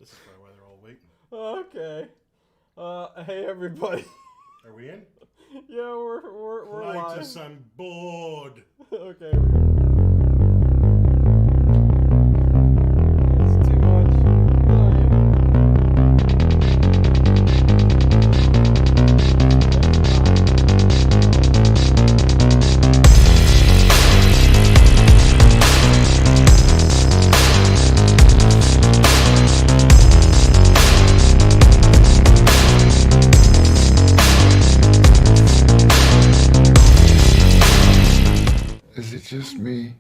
This is probably why they're all waiting. Okay. Hey everybody. Are we in? Yeah, we're live. Clytus, I'm bored. Okay. It's too much. Is it just me?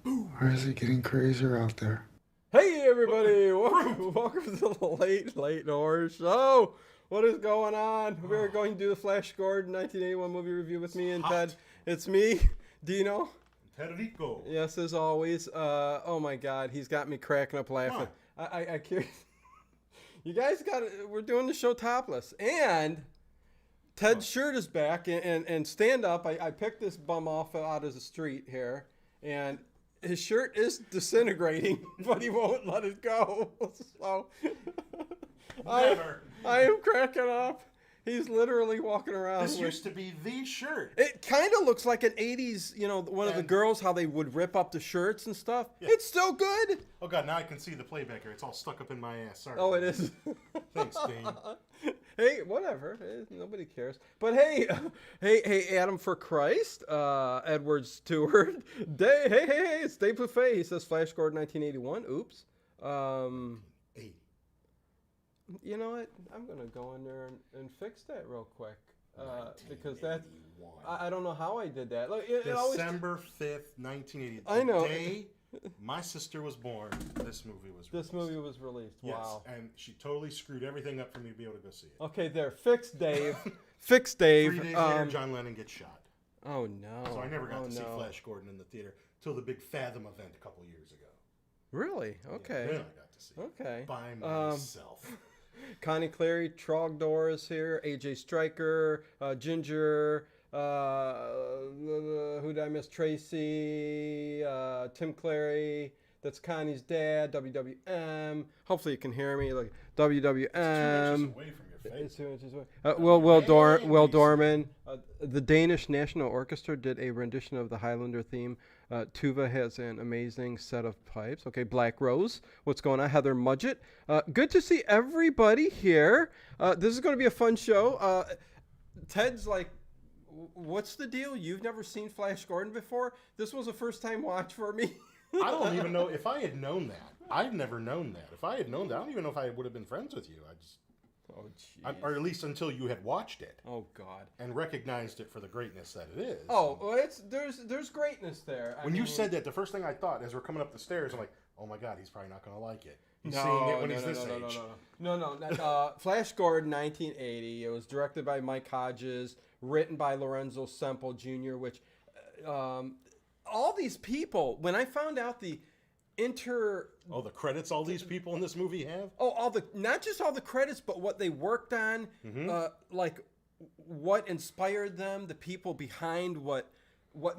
Or is it getting crazier out there? Hey everybody, welcome to the late horror show. What is going on? We're going to do the Flash Gordon 1981 movie review with me and Ted. It's me, Dino. Federico. Yes, as always. Oh my God, he's got me cracking up laughing. I can't. You guys we're doing the show topless. And Ted's shirt is back, and stand up. I picked this bum off out of the street here, and his shirt is disintegrating, but he won't let it go. So I am cracking up. He's literally walking around. This used to be the shirt. It kind of looks like an 80s, one of the girls, how they would rip up the shirts and stuff. Yeah. It's still good. Oh, God, now I can see the playback here. It's all stuck up in my ass. Sorry. Oh, it is. Thanks, Dane. Hey, whatever. Nobody cares. But hey, Adam for Christ, Edward Stewart. Hey, it's Dave Buffet. He says Flash Gordon 1981. Oops. You know what? I'm going to go in there and fix that real quick. Because that's... I don't know how I did that. Look, December 5th, 1980. I know. The day my sister was born, this movie was released. This movie was released. Yes, Wow. and she totally screwed everything up for me to be able to go see it. Okay, there. Fix Dave. Fix Dave. 3 days later, John Lennon gets shot. Oh, no. So I never got to see Flash Gordon in the theater till the big Fathom event a couple years ago. Really? Okay. Yeah, then I got to see it by myself. Connie Clary, Trogdor is here. AJ Stryker, Ginger, who did I miss? Tracy, Tim Clary. That's Connie's dad. WWM. Hopefully you can hear me. Like WWM. It's 2 inches away from your face. It's 2 inches away. Will Dorman. The Danish National Orchestra did a rendition of the Highlander theme. Tuva has an amazing set of pipes. Okay, Black Rose. What's going on? Heather Mudgett. Good to see everybody here. This is going to be a fun show. Ted's like, what's the deal? You've never seen Flash Gordon before? This was a first-time watch for me. I don't even know if I had known that. I've never known that. If I had known that, I don't even know if I would have been friends with you. Oh, jeez. Or at least until you had watched it. Oh, God. And recognized it for the greatness that it is. Oh, well, there's greatness there. When you said that, the first thing I thought as we're coming up the stairs, I'm like, oh my God, he's probably not going to like it. He's seeing it when he's this age. No. Flash Gordon, 1980. It was directed by Mike Hodges, written by Lorenzo Semple Jr., which all these people, when I found out the the credits all these people in this movie have? Not just all the credits, but what they worked on, like what inspired them, the people behind what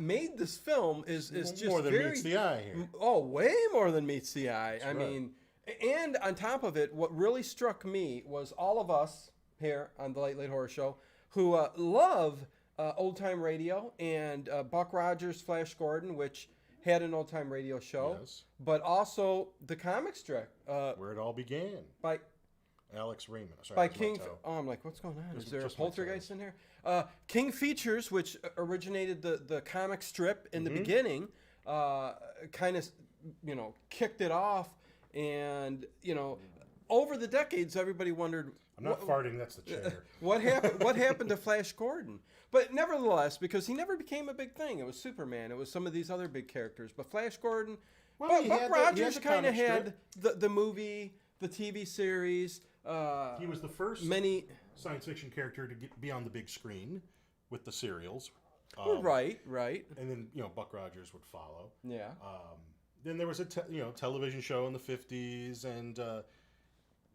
made this film is just more than meets the eye here. Oh, way more than meets the eye. That's right. Mean, and on top of it, what really struck me was all of us here on the Late Horror Show who love old time radio and Buck Rogers' Flash Gordon, which had an old time radio show, but also the comic strip where it all began by Alex Raymond. Sorry, by King. Oh, I'm like, what's going on? Is there a poltergeist in here? King Features, which originated the comic strip in the beginning, kind of kicked it off, and over the decades, everybody wondered. I'm not farting. That's the chair. What happened to Flash Gordon? But nevertheless, because he never became a big thing. It was Superman. It was some of these other big characters. But Flash Gordon, Buck Rogers kind of had the movie, the TV series. He was the first science fiction character to be on the big screen with the serials. Right. And then Buck Rogers would follow. Yeah. Then there was a television show in the 50s, and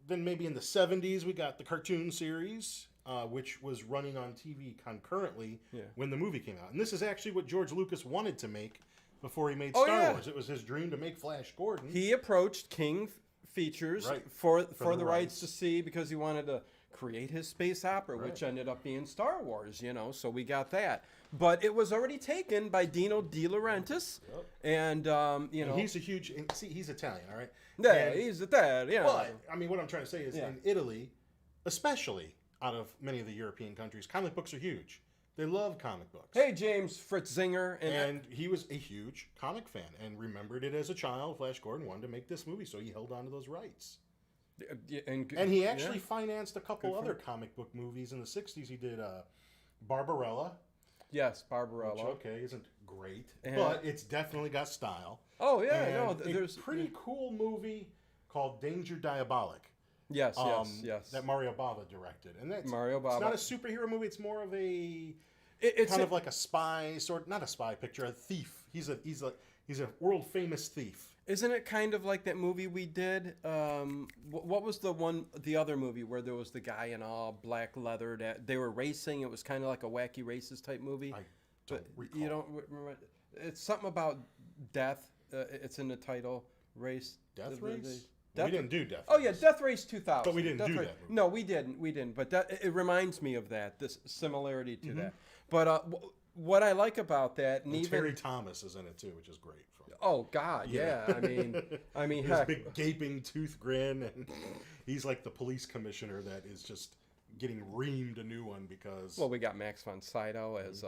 then maybe in the 70s we got the cartoon series. Which was running on TV concurrently when the movie came out. And this is actually what George Lucas wanted to make before he made Star Wars. It was his dream to make Flash Gordon. He approached King features Right. for the the rights rights. to see, because he wanted to create his space opera, which ended up being Star Wars, so we got that. But it was already taken by Dino De Laurentiis, and And he's a huge. See, he's Italian, all right. yeah, And- he's there, But I mean, what I'm trying to say is, Yeah. in Italy, especially out of many of the European countries, comic books are huge. They love comic books. Hey, James Fritzzinger, And he was a huge comic fan and remembered it as a child. Flash Gordon wanted to make this movie, so he held on to those rights. And he actually financed a couple other comic book movies in the 60s. He did Barbarella. Yes, Barbarella. Which, okay, isn't great, but it's definitely got style. Oh, yeah, And no, a there's... pretty cool movie called Danger Diabolic. Yes, yes. That Mario Bava directed. And that's Mario Bava. It's not a superhero movie, it's more of a... It's kind of like a spy sort, not a spy picture, a thief. He's a world famous thief. Isn't it kind of like that movie we did? What was the other movie where there was the guy in all black leather that they were racing? It was kind of like a wacky racist type movie. I don't recall. You don't remember? It's something about death. It's in the title. Race. Death Race? Death, we didn't do Death Race. Oh yeah, Death Race 2000. But we didn't do Race. that movie. No, we didn't. But it reminds me of that. This similarity to that. But what I like about that, and even Terry Thomas is in it too, which is great. Oh God, yeah. I mean, his heck, big gaping tooth grin, and he's like the police commissioner that is just getting reamed a new one because. Well, we got Max von Sydow as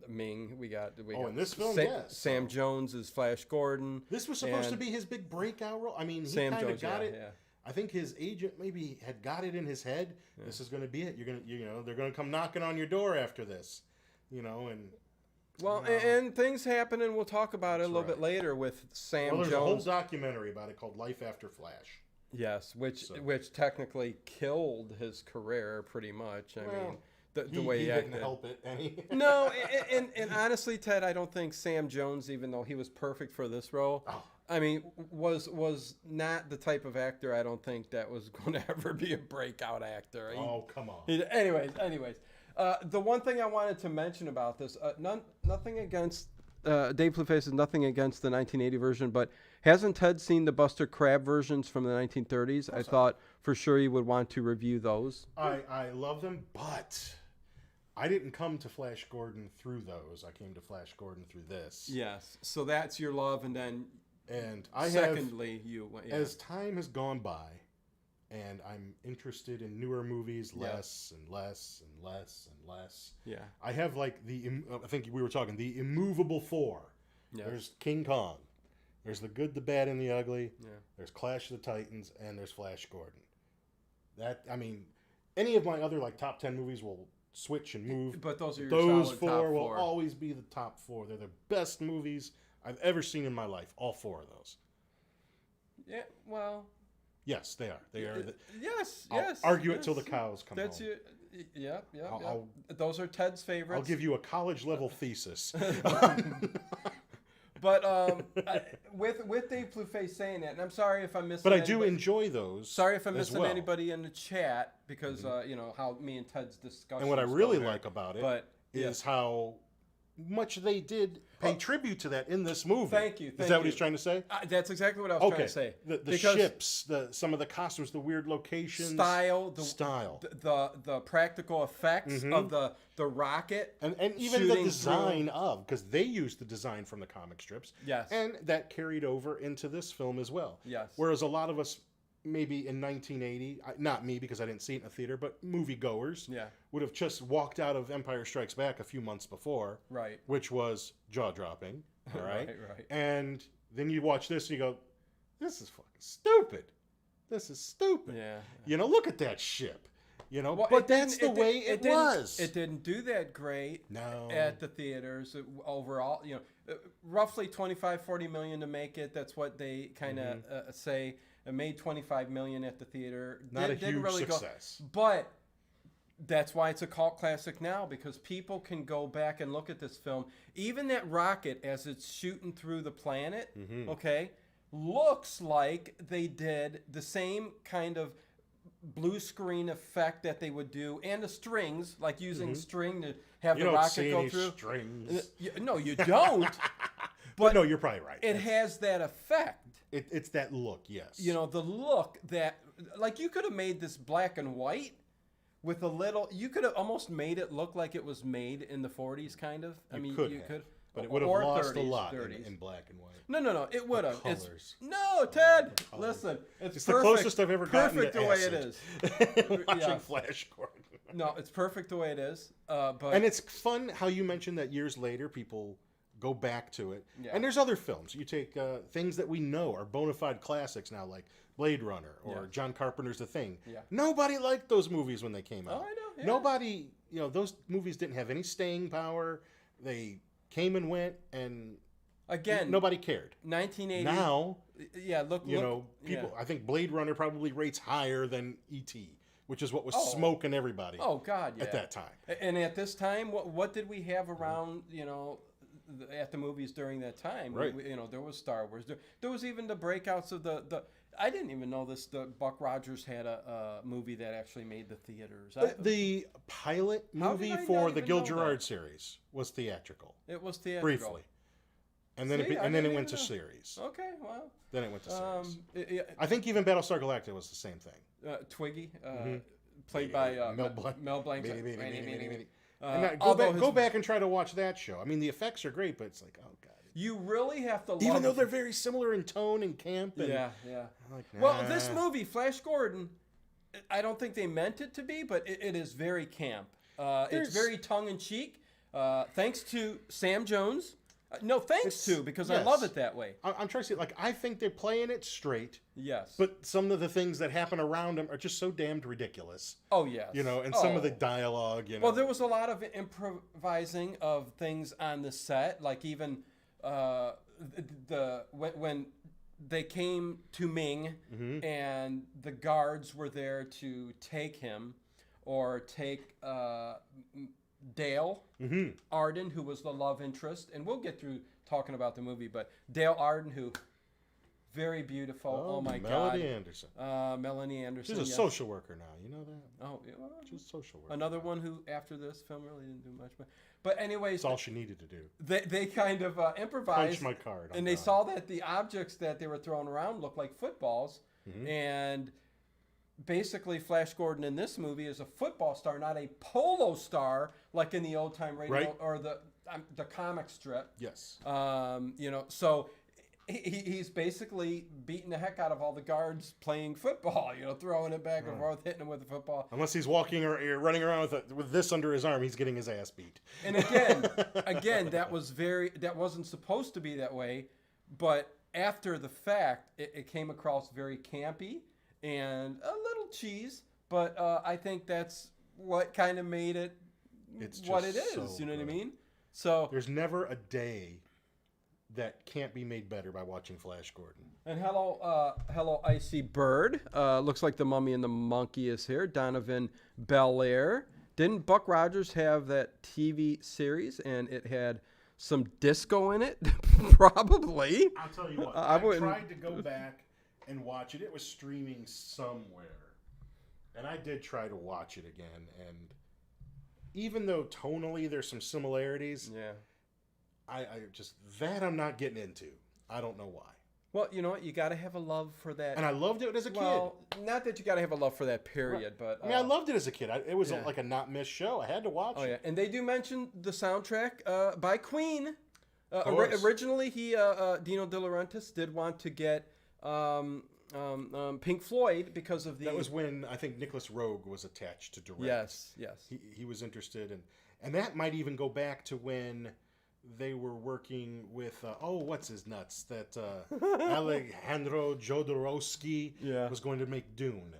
Ming. We got in this film, Sam Jones as Flash Gordon. This was supposed to be his big breakout role. I mean, he kind of got it. Yeah. I think his agent maybe had got it in his head. Yeah. This is going to be it. They're going to come knocking on your door after this, and. Well, and things happen, and we'll talk about it a little bit later with Sam Jones. There's a whole documentary about it called Life After Flash. Yes, which technically killed his career pretty much. I mean, the way he didn't help it any. No, and honestly, Ted, I don't think Sam Jones, even though he was perfect for this role, I mean, was not the type of actor I don't think that was going to ever be a breakout actor. Come on. Anyways. The one thing I wanted to mention about this, nothing against Dave Blueface is nothing against the 1980 version, but hasn't Ted seen the Buster Crabbe versions from the 1930s? I thought for sure you would want to review those. I love them, but I didn't come to Flash Gordon through those. I came to Flash Gordon through this. Yes, so that's your love, and then secondly, yeah. As time has gone by, and I'm interested in newer movies less and less and less and less. Yeah. I have like I think we were talking, the immovable four. Yeah. There's King Kong. There's The Good, the Bad, and the Ugly. Yeah. There's Clash of the Titans, and there's Flash Gordon. Any of my other like top 10 movies will switch and move. But those are your those solid four top will four. always be the top four. They're the best movies I've ever seen in my life. All four of those. Yeah, well... Yes, they are. They are. Yes. I'll argue it till the cows come home. Yeah. Those are Ted's favorites. I'll give you a college level thesis. But with Dave Blueface saying that, and I'm sorry if I'm missing. But I do enjoy those. Sorry if I'm missing anybody in the chat because how me and Ted's discussion. And what I really like about it is how much they did pay tribute to that in this movie. Thank you. Is that what he's trying to say? That's exactly what I was trying to say. The ships, some of the costumes, the weird locations, style, the practical effects of the rocket, and even the design of, because they used the design from the comic strips. Yes, and that carried over into this film as well. Yes, whereas a lot of us. Maybe in 1980, not me because I didn't see it in a theater, but moviegoers would have just walked out of Empire Strikes Back a few months before, right? Which was jaw-dropping, all right? right. And then you watch this and you go, this is fucking stupid. This is stupid. Yeah. Look at that ship. Well, but that's the way it was. It didn't do that great no. at the theaters overall. Roughly 25-40 million to make it. That's what they kind of say. It made 25 million at the theater. Not a huge success. But that's why it's a cult classic now, because people can go back and look at this film. Even that rocket as it's shooting through the planet, looks like they did the same kind of blue screen effect that they would do, and the strings, like using string to have the rocket go through. Strings. No, you don't. But no, you're probably right. It has that effect. It's that look, yes. You know, the look that, like, you could have made this black and white with a little. You could have almost made it look like it was made in the 40s, kind of. You could, but it would have or lost 30s, a lot 30s. in black and white. No, it would have. Colors. No, Ted, listen, It's perfect, the closest I've ever gotten perfect to the way acid. it is. Watching Flash Gordon. No, it's perfect the way it is. But And it's fun how you mentioned that years later people go back to it. Yeah. And there's other films. You take things that we know are bona fide classics now, like Blade Runner or John Carpenter's The Thing. Yeah. Nobody liked those movies when they came out. Oh, I know. Yeah. Nobody, those movies didn't have any staying power. They came and went, and Again, nobody cared. 1980. Now, look. people. Yeah. I think Blade Runner probably rates higher than E.T., which is what was smoking everybody. Oh God, yeah. At that time. And at this time, what did we have around? At the movies during that time, Right. There was Star Wars. There was even the breakouts of the. I didn't even know this. The Buck Rogers had a movie that actually made the theaters. The pilot How did movie I not for the even Gil know Gerard that? series was theatrical. It was theatrical. Briefly. And then See, I and then it didn't went to even know. series. Okay, well. Then it went to series. Yeah, I think even Battlestar Galactica was the same thing. Twiggy, played by Mel Blanc. Mel Blanc. And now go back and try to watch that show. I mean, the effects are great, but it's like, oh god. You really have to love Even though they're very similar in tone and camp. And, yeah. I'm like, Well, nah. this movie, Flash Gordon, I don't think they meant it to be, but it is very camp. It's very tongue-in-cheek. Thanks to Sam Jones. Because I love it that way. I'm trying to say, like, I think they're playing it straight. Yes. But some of the things that happen around them are just so damned ridiculous. Oh, yes. And some of the dialogue, Well, there was a lot of improvising of things on the set, like even when they came to Ming and the guards were there to take him or take Dale Arden, who was the love interest, and we'll get through talking about the movie, but Dale Arden, who very beautiful. Oh my Melanie God, Anderson. Melanie Anderson. She's a social worker now. You know that? Oh, yeah. Well, she's a social worker. Another one who, after this film, really didn't do much. But anyways, that's all she needed to do. They kind of improvised. Punch my card. And they saw that the objects that they were throwing around looked like footballs, and basically Flash Gordon in this movie is a football star, not a polo star like in the old time radio or the comic strip. Yes. So he's basically beating the heck out of all the guards playing football. Throwing it back and forth, hitting them with the football. Unless he's walking or running around with this under his arm, he's getting his ass beat. And again, that wasn't supposed to be that way, but after the fact, it came across very campy and a little cheese, but I think that's what kind of made it what it is. So you know good. what I mean? So there's never a day that can't be made better by watching Flash Gordon. And hello, Icy Bird. Looks like the Mummy and the Monkey is here. Donovan Belair. Didn't Buck Rogers have that TV series and it had some disco in it? Probably. I'll tell you what. I tried to go back and watch it. It was streaming somewhere. And I did try to watch it again. And even though tonally there's some similarities, I'm not getting into. I don't know why. Well, you know what? You got to have a love for that. And I loved it as a kid. Well, not that you got to have a love for that period, but... I love it as a kid. It was like a not missed show. I had to watch it. Oh, yeah. And they do mention the soundtrack by Queen. Originally, Dino De Laurentiis did want to get Pink Floyd because of the... That was when I think Nicholas Roeg was attached to direct. Yes. He was interested in... And that might even go back to when... they were working with what's his nuts that Alejandro Jodorowsky was going to make Dune.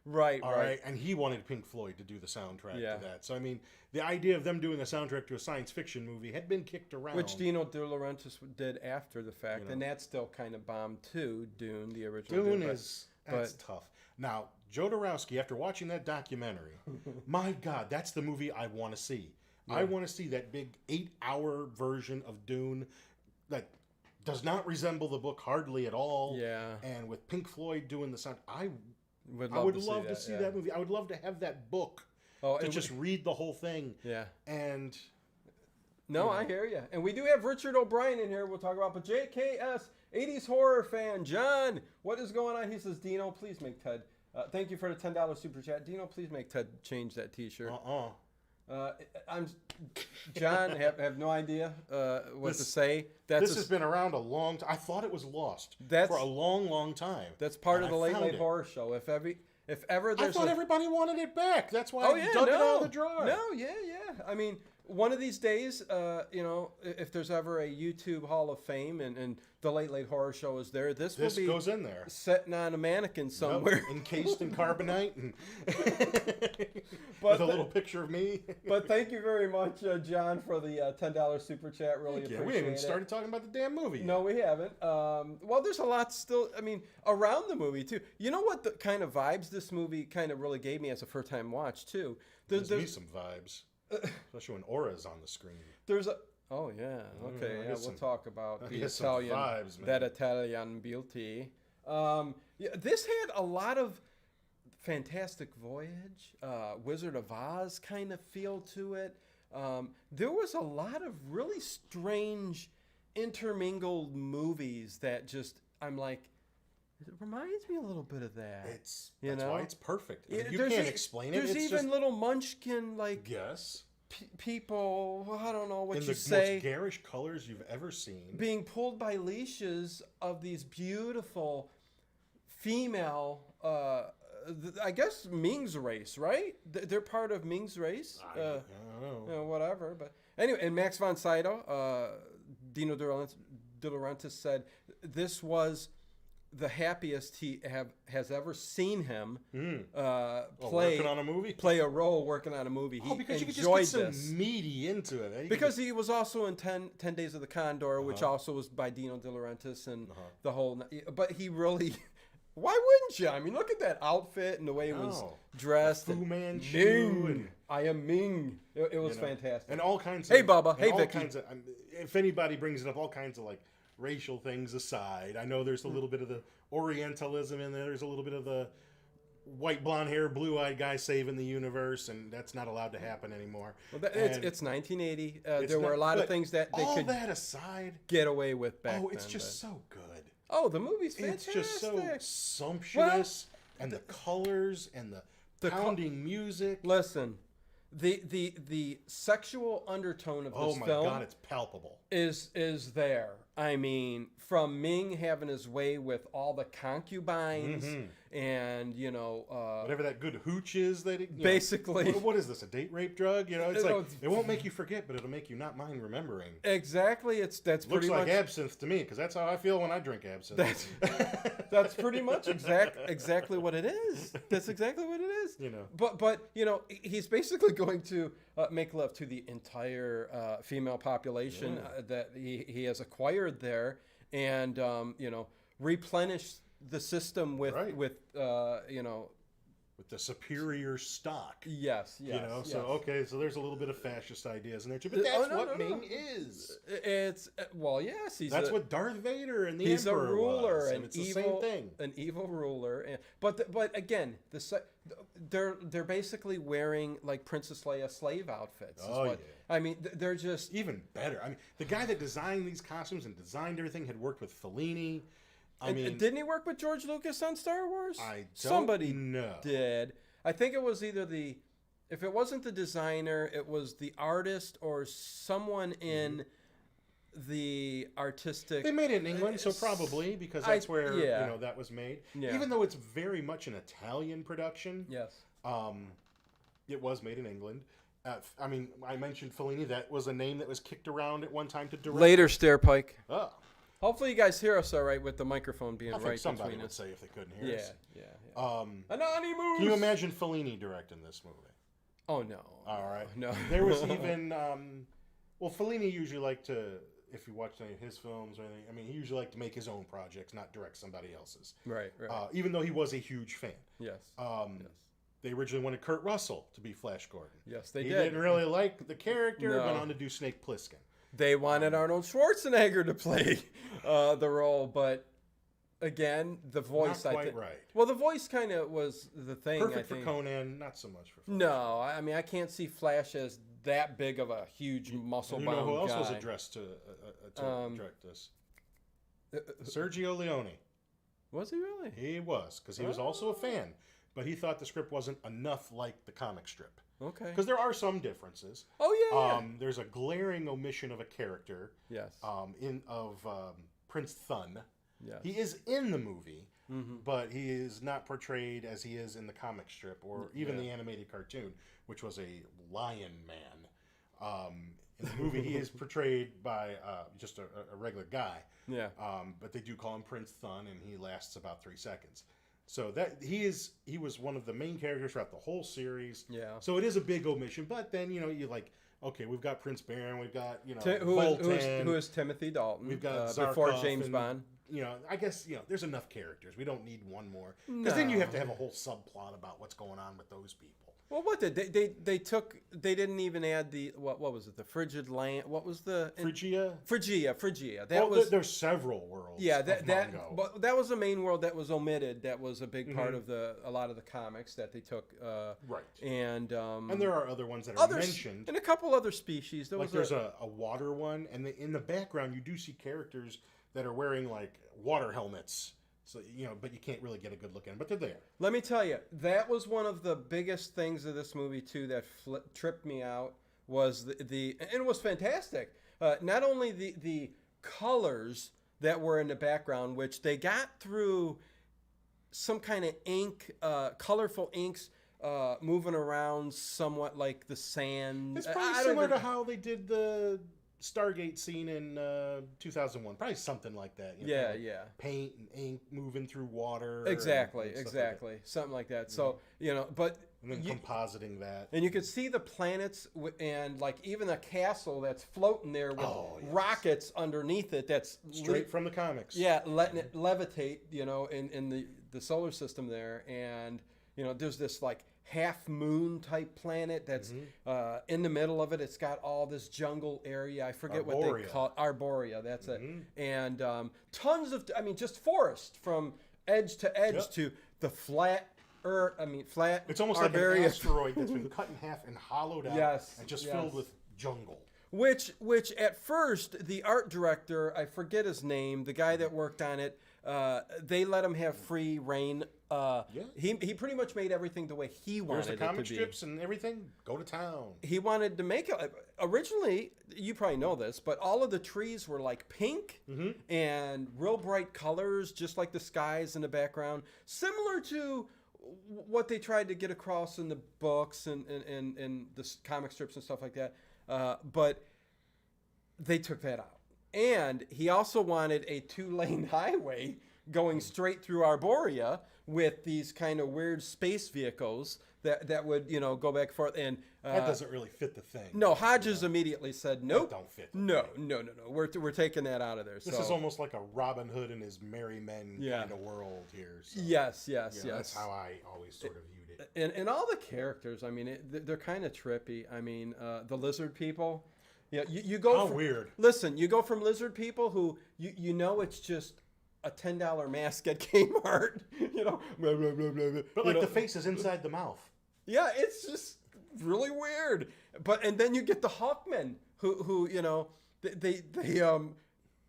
Right. And he wanted Pink Floyd to do the soundtrack to that. So I mean, the idea of them doing the soundtrack to a science fiction movie had been kicked around, which Dino De Laurentiis did after the fact, and that still kind of bombed too. Dune, the original Dune that's tough. Now Jodorowsky, after watching that documentary, my God, that's the movie I want to see. Yeah. I want to see that big 8-hour version of Dune that does not resemble the book hardly at all. Yeah. And with Pink Floyd doing the sound, I would love to see that movie. I would love to have that book to just read the whole thing. Yeah. And I hear you. And we do have Richard O'Brien in here. We'll talk about, but JKS 80s horror fan, John. What is going on? He says, Dino, please make Ted. Thank you for the $10 super chat. Dino, please make Ted change that T-shirt. I'm John. Have no idea what to say. This has been around a long time. I thought it was lost for a long, long time. That's part of the late horror show. If ever there's, I thought everybody wanted it back. That's why I dug it out of the drawer. No, yeah. I mean, one of these days, if there's ever a YouTube Hall of Fame and the late horror show is there, this will be goes in there, sitting on a mannequin somewhere, encased in carbonite, and with a little picture of me. But thank you very much, John, for the $10 super chat. Really appreciate it. We haven't even started talking about the damn movie yet. No, we haven't. Well, there's a lot still. I mean, around the movie too. You know what the kind of vibes this movie kind of really gave me as a first time watch too. There's me some vibes. Especially when Aura's on the screen. Oh yeah, okay, we'll talk about the Italian vibes, man. That Italian beauty. This had a lot of Fantastic Voyage, Wizard of Oz kind of feel to it. There was a lot of really strange intermingled movies that just I'm like, it reminds me a little bit of that. That's why it's perfect. I mean, you can't explain it. There's even little munchkin people. I don't know what you say. In the most garish colors you've ever seen, being pulled by leashes of these beautiful female. I guess Ming's race, right? They're part of Ming's race. I don't know. Whatever. But anyway, and Max von Sydow, Dino De Laurentiis said this was the happiest he has ever seen him working on a movie, play a role working on a movie. He because you enjoyed could just get some meaty into it. Because he was also in 10 Days of the Condor, which also was by Dino De Laurentiis, and the whole. But he really. Why wouldn't you? I mean, look at that outfit and the way it was dressed. Fu Manchu. Ming. I am Ming. It was fantastic. And all kinds of. Hey, Bubba. Hey, Vicky. If anybody brings it up, all kinds of racial things aside, I know there's a little bit of the Orientalism in there. There's a little bit of the white blonde hair, blue eyed guy saving the universe, and that's not allowed to happen anymore. Well, it's 1980. There were a lot of things that they could that aside get away with back then. Oh, it's just so good. Oh, the movie's fantastic. It's just so sumptuous, and the colors and the pounding music. Listen, the sexual undertone of this film. Oh my God, it's palpable. Is there? I mean, from Ming having his way with all the concubines and whatever that good hooch is that basically. What is this? A date rape drug? It's it won't make you forget, but it'll make you not mind remembering. Exactly. That's looks pretty like much absinthe to me because that's how I feel when I drink absinthe. That's pretty much exactly what it is. That's exactly what it is. But he's basically going to make love to the entire female population that he has acquired there, and replenish the system with the superior stock. Yes. So there's a little bit of fascist ideas in there too, but that's what Ming is. It's yes, that's what Darth Vader and the he's Emperor a ruler, was, and it's the same thing. An evil ruler, but again, they're basically wearing like Princess Leia slave outfits. I mean, they're just even better. I mean, the guy that designed these costumes and designed everything had worked with Fellini. Didn't he work with George Lucas on Star Wars? Somebody did. I think it was either if it wasn't the designer, it was the artist or someone in the artistic. They made it in England, so probably because that's where that was made. Yeah. Even though it's very much an Italian production. Yes. It was made in England. I mentioned Fellini. That was a name that was kicked around at one time to direct. Later, Stairpike. Oh. Hopefully you guys hear us all right with the microphone being I think right somebody between would us. say if they couldn't hear us. Yeah. Anonymous! Can you imagine Fellini directing this movie? Oh, no. All right. No. There was even... Fellini usually liked to... If you watched any of his films or anything, he usually liked to make his own projects, not direct somebody else's. Right. Even though he was a huge fan. Yes. They originally wanted Kurt Russell to be Flash Gordon. Yes, they did. He didn't really like the character, no. went on to do Snake Plissken. They wanted Arnold Schwarzenegger to play the role, but again, the voice... Not quite right. Well, the voice kind of was the thing, Perfect I think. for Conan, not so much for Flash. No, I can't see Flash as that big of a huge muscle-bound guy. You know who else was addressed to direct this? Sergio Leone. Was he really? He was, because he was also a fan, but he thought the script wasn't enough like the comic strip. Okay. Because there are some differences. Oh yeah. There's a glaring omission of a character. Yes. Of Prince Thun. Yes. He is in the movie, but he is not portrayed as he is in the comic strip or even the animated cartoon, which was a lion man. In the movie, he is portrayed by just a regular guy. Yeah. But they do call him Prince Thun, and he lasts about 3 seconds. So that he was one of the main characters throughout the whole series. Yeah. So it is a big omission, but then you like, okay, we've got Prince Baron, we've got who is Timothy Dalton? We've got before Zarkov James and, Bond. I guess there's enough characters. We don't need one more because then you have to have a whole subplot about what's going on with those people. Well, what did they took? They didn't even add the what was it? The frigid land. What was the Phrygia? Phrygia. There's several worlds. Yeah, but that was the main world that was omitted. That was a big part of a lot of the comics that they took. Right. And there are other ones that are mentioned, and a couple other species. There's a water one, and in the background you do see characters that are wearing like water helmets. So, but you can't really get a good look at them, but they're there. Let me tell you, that was one of the biggest things of this movie, too, that tripped me out, was and it was fantastic. Not only the colors that were in the background, which they got through some kind of ink, colorful inks, moving around somewhat like the sand. It's probably similar to how they did the Stargate scene in 2001, probably something like that. Yeah. Paint and ink moving through water. Exactly, like something like that. So but and then compositing that, and you could see the planets and like even a castle that's floating there with rockets underneath it. That's straight from the comics. Yeah, letting it levitate. In the solar system there, and there's this like half moon type planet that's in the middle of it. It's got all this jungle area. I forget what they call it. Arborea. That's it. And tons of, just forest from edge to edge to the flat earth. Flat. It's almost like an asteroid that's been cut in half and hollowed out and just filled with jungle. Which at first the art director, I forget his name, the guy that worked on it, they let him have free reign. He pretty much made everything the way he wanted it to be. There's the comic strips and everything. Go to town. He wanted to make it. Originally, you probably know this, but all of the trees were like pink and real bright colors, just like the skies in the background, similar to what they tried to get across in the books and the comic strips and stuff like that. But they took that out. And he also wanted a 2-lane highway going straight through Arborea with these kind of weird space vehicles that would, go back and forth. And that doesn't really fit the thing. No, Hodges immediately said, nope. That don't fit. No. We're taking that out of there. This is almost like a Robin Hood and his merry men kind of world here. So, yes. That's how I always sort of viewed it. And all the characters, they're kind of trippy. The lizard people. Yeah, you go. How weird. Listen, you go from lizard people who it's just a $10 mask at Kmart, blah, blah, blah, blah, but the face is inside the mouth. Yeah, it's just really weird. And then you get the Hawkmen who they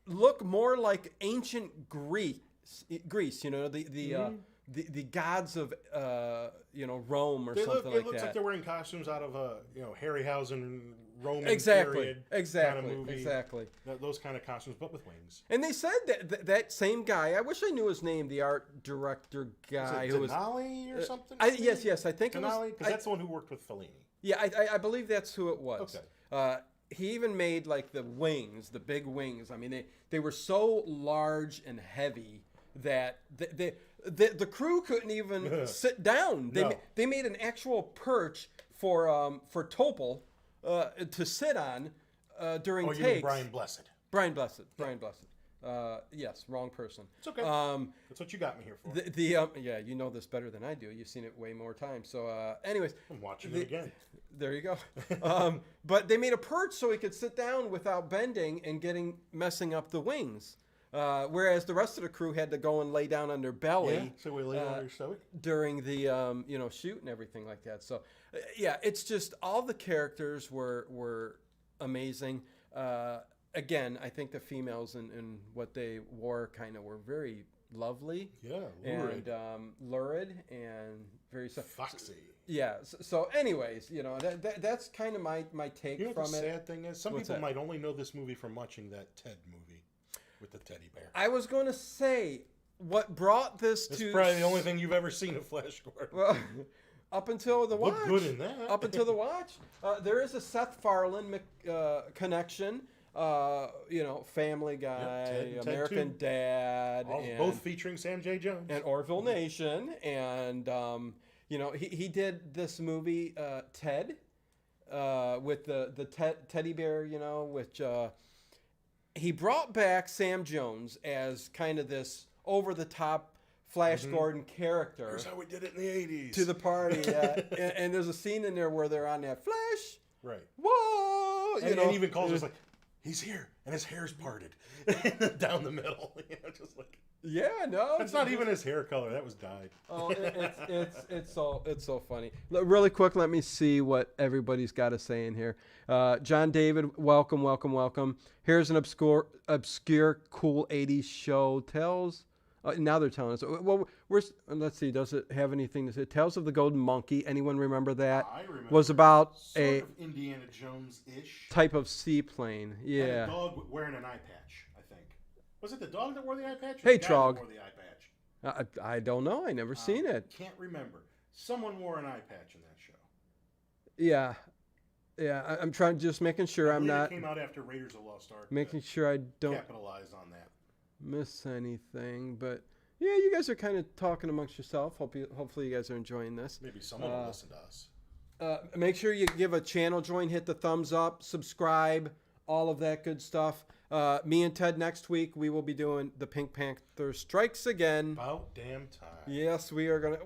look more like ancient Greece, the gods of Rome or something like that. It looks like they're wearing costumes out of a Harryhausen Roman period kind of movie. Exactly. Those kind of costumes, but with wings. And they said that same guy. I wish I knew his name. The art director guy who was Denali or something. Yes, I think Denali, because that's the one who worked with Fellini. Yeah, I believe that's who it was. Okay. He even made like the wings, the big wings. They were so large and heavy that the crew couldn't even sit down. They made an actual perch for Topol to sit on during takes. You mean Brian Blessed. Brian Blessed. Yes, wrong person. It's okay. That's what you got me here for. Yeah, you know this better than I do. You've seen it way more times. So, anyways, I'm watching it again. There you go. But they made a perch so he could sit down without bending and messing up the wings. Whereas the rest of the crew had to go and lay down on their belly. So we lay on your stomach during the shoot and everything like that. So, it's just all the characters were amazing. again, I think the females in what they wore kind of were very lovely. Yeah, lurid. And lurid and very foxy. Yeah. So anyways, that's kind of my take from it. The sad thing is, some people might only know this movie from watching that Ted movie with the teddy bear. I was going to say, what brought this It's to... probably the only thing you've ever seen of Flash Gordon. Well, up until the watch. Look good in that. Up until the watch. There is a Seth Farland connection. Family Guy, Ted American Dad. Both featuring Sam J. Jones. And Orville Nation. And, he did this movie, Ted, with the teddy bear, which... he brought back Sam Jones as kind of this over-the-top Flash Gordon character. Here's how we did it in the 80s. To the party, yeah. and there's a scene in there where they're on that Flash. Right. Whoa! And even calls us like, he's here, and his hair's parted down the middle. Just like... Yeah, no. That's not even his hair color. That was dyed. Oh, it's so funny. Really quick, let me see what everybody's got to say in here. John David, welcome. Here's an obscure cool 80s show. Now they're telling us. Well, let's see. Does it have anything to say? Tales of the Golden Monkey. Anyone remember that? I remember. Was about sort of Indiana Jones-ish type of seaplane. Yeah. And a dog wearing an eye patch, I think. Was it the dog that wore the eye patch? Hey, the guy Trog. that wore the eye patch? I don't know. I never seen it. Can't remember. Someone wore an eye patch in that show. Yeah. Yeah, I'm trying, just making sure I'm not... It came out after Raiders of the Lost Ark. Making sure I don't... capitalize on that. Miss anything, but... Yeah, you guys are kind of talking amongst yourself. Hopefully you guys are enjoying this. Maybe someone will listen to us. Make sure you give a channel join, hit the thumbs up, subscribe, all of that good stuff. Me and Ted next week, we will be doing the Pink Panther Strikes Again. About damn time. Yes, we are going to...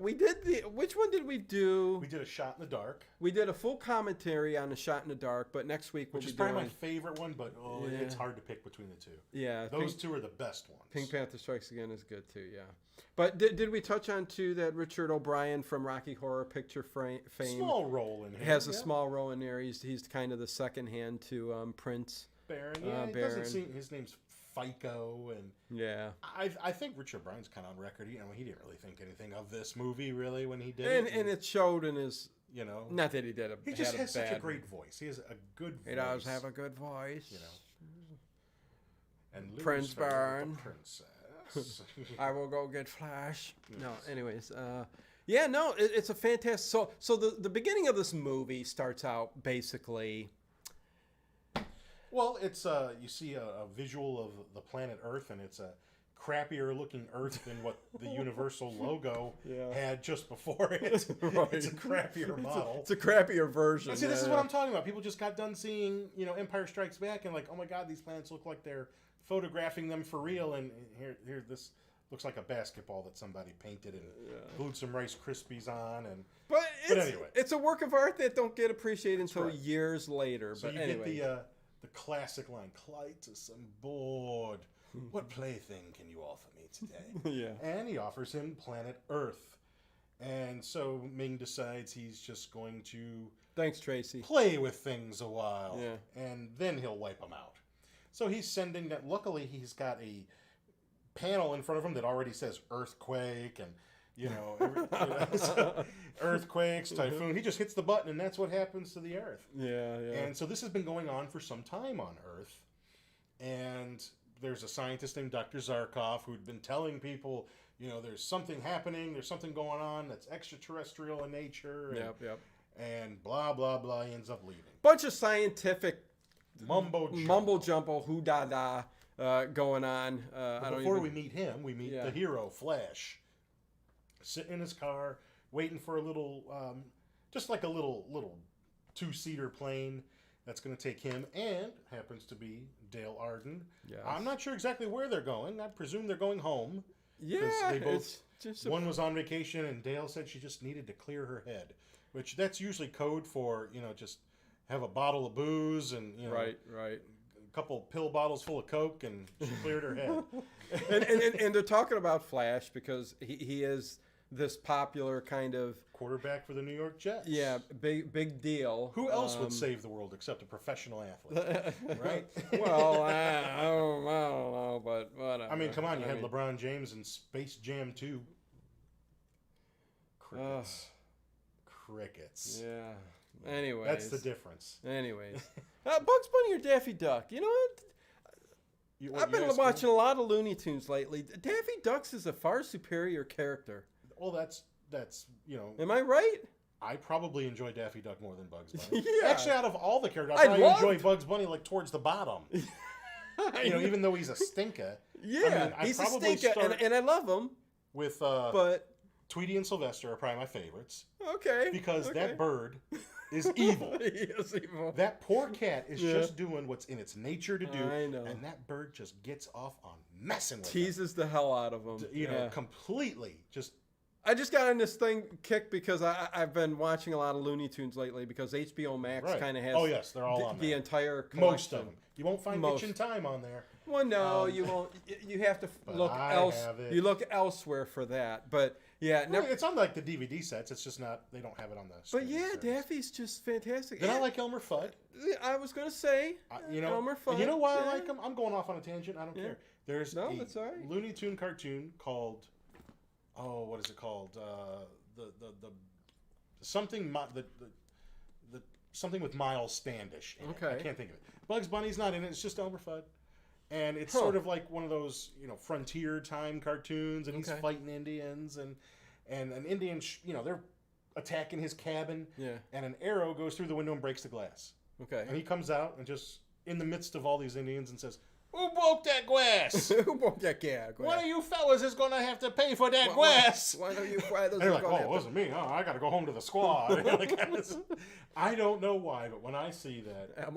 Which one did we do? We did A Shot in the Dark. We did a full commentary on A Shot in the Dark, but next week we'll be doing... Which is probably my favorite one, but it's hard to pick between the two. Yeah. Those two are the best ones. Pink Panther Strikes Again is good too, yeah. But did we touch on too that Richard O'Brien from Rocky Horror Picture fame... Small role in here. Has a small role in there. He's kind of the second hand to Prince. Baron. Yeah, it doesn't seem... His name's FICO, and yeah, I think Richard Bryan's kind of on record. He didn't really think anything of this movie really when he did it, and it showed in his. Not that he did he just has such a great voice. He has a good voice. He does have a good voice. And Prince Byrne, princess. I will go get Flash. Yes. No, anyways, it's a fantastic. So the beginning of this movie starts out basically. Well, it's you see a visual of the planet Earth, and it's a crappier looking Earth than what the Universal logo had just before it. Right. It's a crappier model. It's a crappier version. See, this is what I'm talking about. People just got done seeing, Empire Strikes Back, and like, oh my God, these planets look like they're photographing them for real. And here, this looks like a basketball that somebody painted and glued some Rice Krispies on. But anyway, it's a work of art that don't get appreciated until years later. So get the classic line, Clytus, I'm bored. What plaything can you offer me today? Yeah. And he offers him planet Earth. And so Ming decides he's just going to... Thanks, Tracy. Play with things a while. Yeah. And then he'll wipe them out. So he's sending that... Luckily, he's got a panel in front of him that already says earthquake and... earthquakes, typhoon. He just hits the button, and that's what happens to the Earth. Yeah. And so this has been going on for some time on Earth. And there's a scientist named Dr. Zarkov who'd been telling people, there's something happening, there's something going on that's extraterrestrial in nature. Yep. And blah, blah, blah. He ends up leaving. Bunch of scientific mumbo jumbo, hoo-da-da going on. Before we meet him, we meet the hero, Flash. Sitting in his car, waiting for a little, just like a little two-seater plane that's going to take him, and happens to be Dale Arden. Yes. I'm not sure exactly where they're going. I presume they're going home. Yeah, they both. One was on vacation, and Dale said she just needed to clear her head, which that's usually code for just have a bottle of booze and right. A couple pill bottles full of Coke, and she cleared her head. and they're talking about Flash because he is this popular kind of quarterback for the New York Jets. Yeah, big deal. Who else would save the world except a professional athlete, right? Well, I don't know, but whatever. I mean, come on, you had LeBron James in Space Jam 2. Crickets. Yeah. Anyways. That's the difference. Anyways. Bugs Bunny or Daffy Duck? You know what? I've been watching a lot of Looney Tunes lately. Daffy Duck's is a far superior character. Well, that's you know. Am I right? I probably enjoy Daffy Duck more than Bugs Bunny. Yeah. Actually, out of all the characters, I probably enjoy Bugs Bunny like towards the bottom. You know, even though he's a stinker. Yeah, he's a stinker, and I love him. With but Tweety and Sylvester are probably my favorites. Okay. Because that bird is evil. He is evil. That poor cat is just doing what's in its nature to do. I know. And that bird just gets off on messing with Teases the hell out of him. You know, completely. I just got on this thing kick because I've been watching a lot of Looney Tunes lately because HBO Max kind of has they're all on the there. entire collection. Most of them. You won't find Kitchen Time on there. Well, no, you won't. You have to look You look elsewhere for that. But yeah, it's on like the DVD sets. It's just not. They don't have it on the. But yeah, Daffy's just fantastic. Then I like Elmer Fudd. I was gonna say, Elmer Fudd. You know why I like him? I'm going off on a tangent. I don't care. There's a that's all right. Looney Tune cartoon called. Oh, what is it called? The something something with Miles Standish. Okay. I can't think of it. Bugs Bunny's not in it. It's just Elmer Fudd. And it's sort of like one of those, frontier time cartoons, and he's fighting Indians, and an Indian, they're attacking his cabin, and an arrow goes through the window and breaks the glass. Okay. And he comes out and just in the midst of all these Indians and says, "Who broke that glass? Who broke that glass? One of you fellas is going to have to pay for that glass." One of you fellas. And they're like, "Oh, it wasn't me. Oh, I got to go home to the squad." I don't know why, but when I see that,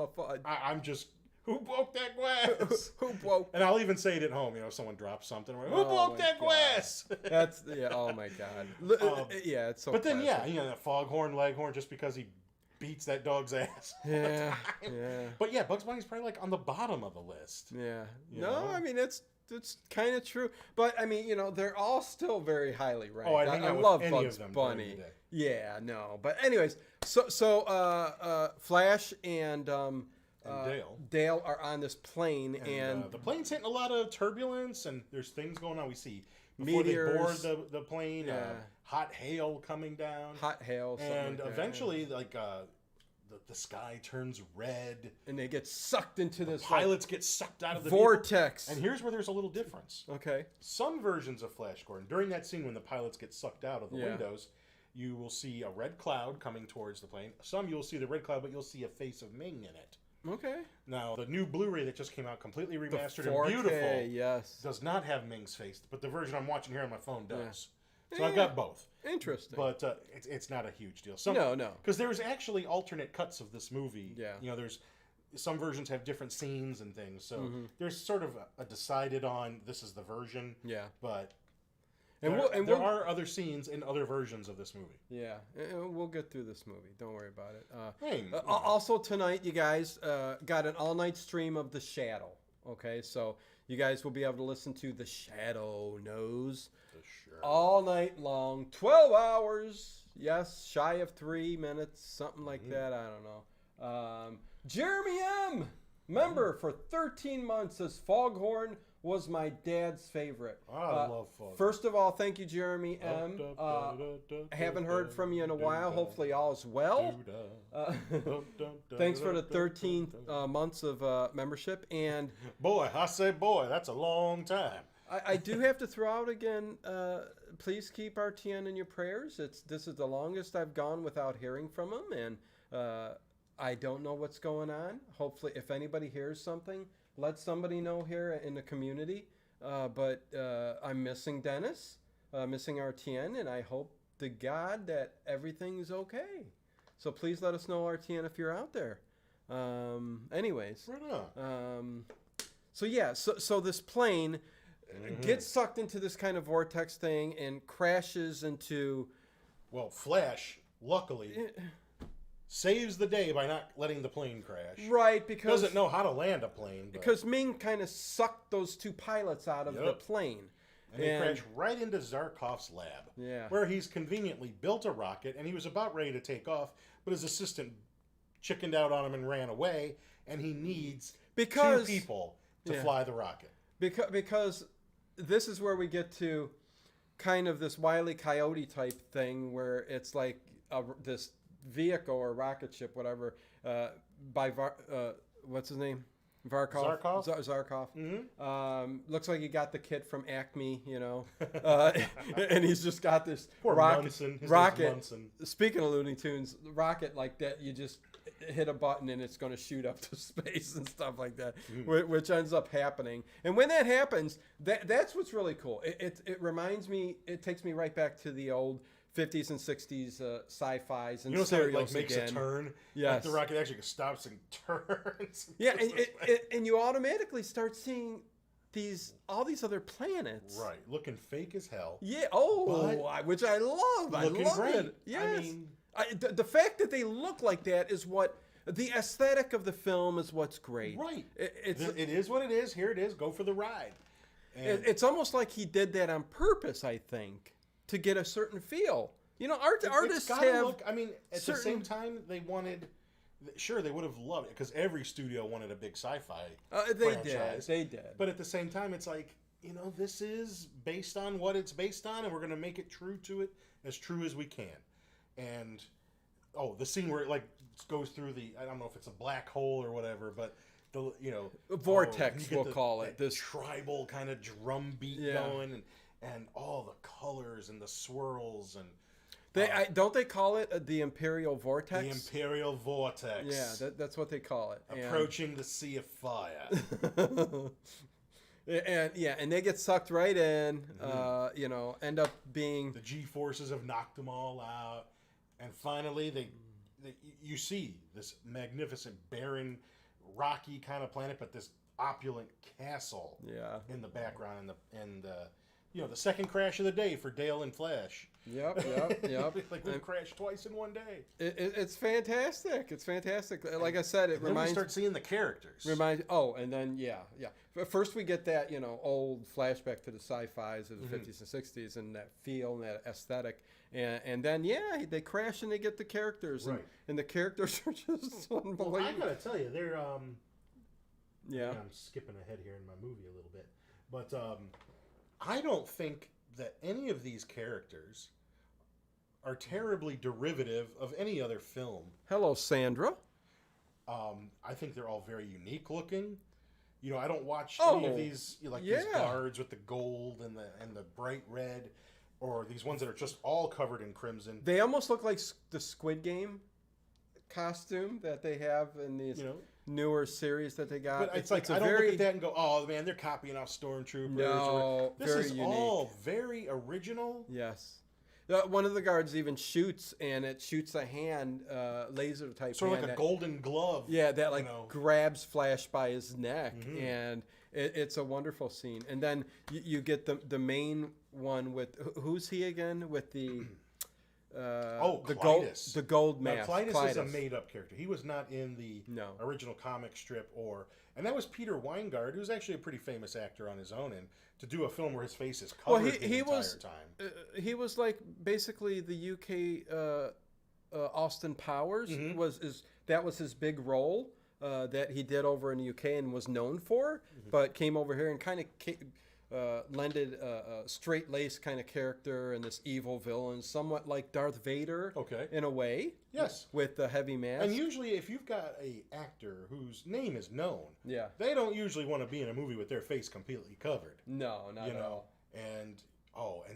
I'm just. Who broke that glass? Who broke? And I'll even say it at home. If someone drops something, like, who broke that glass? That's Oh my God. It's so. But then, that Foghorn Leghorn, just because he beats that dog's ass. Yeah. But yeah, Bugs Bunny's probably like on the bottom of the list. Yeah. I mean it's kind of true. But I mean, they're all still very highly ranked. Oh, I love Bugs Bunny. Yeah. No. But anyways, so Flash and Dale are on this plane, and the plane's hitting a lot of turbulence, and there's things going on. We see before meteors, they board the plane, hot hail coming down, and eventually, the sky turns red, and they get sucked into this. Pilots get sucked out of the vortex. And here's where there's a little difference. Okay. Some versions of Flash Gordon, during that scene when the pilots get sucked out of the windows, you will see a red cloud coming towards the plane. Some you'll see the red cloud, but you'll see a face of Ming in it. Okay. Now, the new Blu-ray that just came out, completely remastered 4K, and beautiful, yes, does not have Ming's face, but the version I'm watching here on my phone does. So I've got both. Interesting. But it's not a huge deal. No. Because there's actually alternate cuts of this movie. Yeah. There's some versions have different scenes and things. So there's sort of a decided on this is the version. Yeah. But there are other scenes in other versions of this movie. Yeah, we'll get through this movie. Don't worry about it. Hey, also tonight, you guys got an all-night stream of The Shadow. Okay, so you guys will be able to listen to The Shadow Knows all night long, 12 hours. Yes, shy of 3 minutes, something like that. I don't know. Jeremy M. Member for 13 months says Foghorn was my dad's favorite. I love Foghorn. First of all, thank you, Jeremy M. Haven't heard from you in a while. Hopefully all is well. Thanks for the 13 months of membership. And boy, that's a long time. I do have to throw out again, please keep RTN in your prayers. This is the longest I've gone without hearing from him, and I don't know what's going on. Hopefully, if anybody hears something, let somebody know here in the community. But I'm missing Dennis, missing RTN, and I hope to God that everything's okay. So please let us know, RTN, if you're out there. Anyways. Right on. So this plane gets sucked into this kind of vortex thing and crashes into... Well, Flash, luckily... saves the day by not letting the plane crash. Right, because... doesn't know how to land a plane. Because Ming kind of sucked those two pilots out of the plane. And they crash right into Zarkov's lab, where he's conveniently built a rocket, and he was about ready to take off, but his assistant chickened out on him and ran away, and he needs 2 people to fly the rocket. Because this is where we get to kind of this Wile E. Coyote type thing, where it's like this vehicle or rocket ship, whatever, by what's his name? Zarkov. Mm-hmm. Looks like he got the kit from Acme, and he's just got this rocket. Speaking of Looney Tunes, rocket like that, you just hit a button and it's going to shoot up to space and stuff like that, which ends up happening. And when that happens, that's what's really cool. It reminds me, it takes me right back to the old 50s and 60s sci-fis and serials so it makes a turn. Yes. Like the rocket actually stops and turns. Yeah, and you automatically start seeing all these other planets. Right, looking fake as hell. Yeah. Which I love. I love great. it. Yes. I mean, the fact that they look like that is what the aesthetic of the film is. What's great. Right. It is what it is. Here it is. Go for the ride. And it's almost like he did that on purpose, I think, to get a certain feel. Artists have. Look, I mean, at the same time, they wanted. Sure, they would have loved it because every studio wanted a big sci-fi franchise. They did. But at the same time, it's like, this is based on what it's based on, and we're going to make it true to it, as true as we can. And the scene where it goes through I don't know if it's a black hole or whatever, but vortex, we'll call it. This tribal kind of drum beat going, and all the colors and the swirls and. Don't they call it the Imperial Vortex? The Imperial Vortex. Yeah, that's what they call it. Approaching the Sea of Fire. and they get sucked right in. End up being the G-forces have knocked them all out, and finally you see this magnificent, barren, rocky kind of planet, but this opulent castle. In the background, and the second crash of the day for Dale and Flash. Yep. We've crashed twice in one day. It's fantastic. It's fantastic. Like I said, it reminds. Then we start seeing the characters. And then But first we get that old flashback to the sci-fis of the 50s and 60s and that feel and that aesthetic, and then they crash and they get the characters, and the characters are just unbelievable. Well, I gotta tell you, they're I'm skipping ahead here in my movie a little bit, but I don't think that any of these characters are terribly derivative of any other film. Hello, Sandra. I think they're all very unique looking. I don't watch any of these these guards with the gold and the bright red, or these ones that are just all covered in crimson. They almost look like the Squid Game costume that they have in these newer series that they got. But it's I don't look at that and go, oh man, they're copying off Stormtroopers. No, this is unique. All very original. Yes. One of the guards even shoots, and it shoots a hand, laser type sort of hand. Like a golden glove. Yeah, that grabs Flash by his neck, and it's a wonderful scene. And then you get the main one with, who's he again? With the Clytus. The gold mask. Now, Clytus is a made-up character. He was not in the original comic strip, and that was Peter Weingart, who's actually a pretty famous actor on his own, and to do a film where his face is covered the entire time. He was like basically the UK Austin Powers. That was his big role that he did over in the UK and was known for, but came over here and kind of lended a straight-laced kind of character and this evil villain, somewhat like Darth Vader, in a way. Yes, with the heavy mask. And usually, if you've got a actor whose name is known, they don't usually want to be in a movie with their face completely covered. No, not at all. And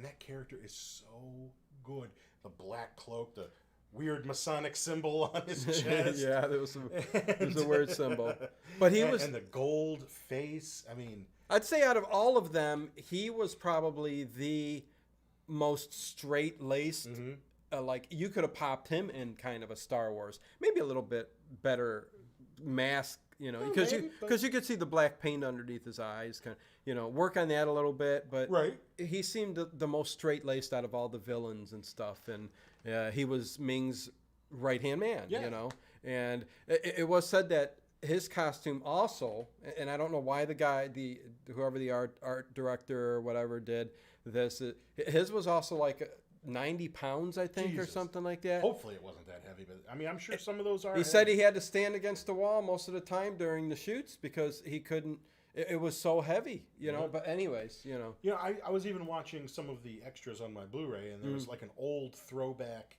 that character is so good. The black cloak, the weird Masonic symbol on his chest. There was a weird symbol, but and the gold face. I mean. I'd say out of all of them, he was probably the most straight-laced. You could have popped him in kind of a Star Wars, maybe a little bit better mask, because you could see the black paint underneath his eyes. Kind of, work on that a little bit, but he seemed the most straight-laced out of all the villains and stuff, and he was Ming's right-hand man. And it was said that his costume also, and I don't know why the guy, whoever the art director or whatever did this, his was also like 90 pounds, I think, Jesus. or something like that. Hopefully it wasn't that heavy, but I mean, I'm sure some of those are. He said he had to stand against the wall most of the time during the shoots because he couldn't. It was so heavy, you know. But anyways, you know. You know, I was even watching some of the extras on my Blu-ray, and there was like an old throwback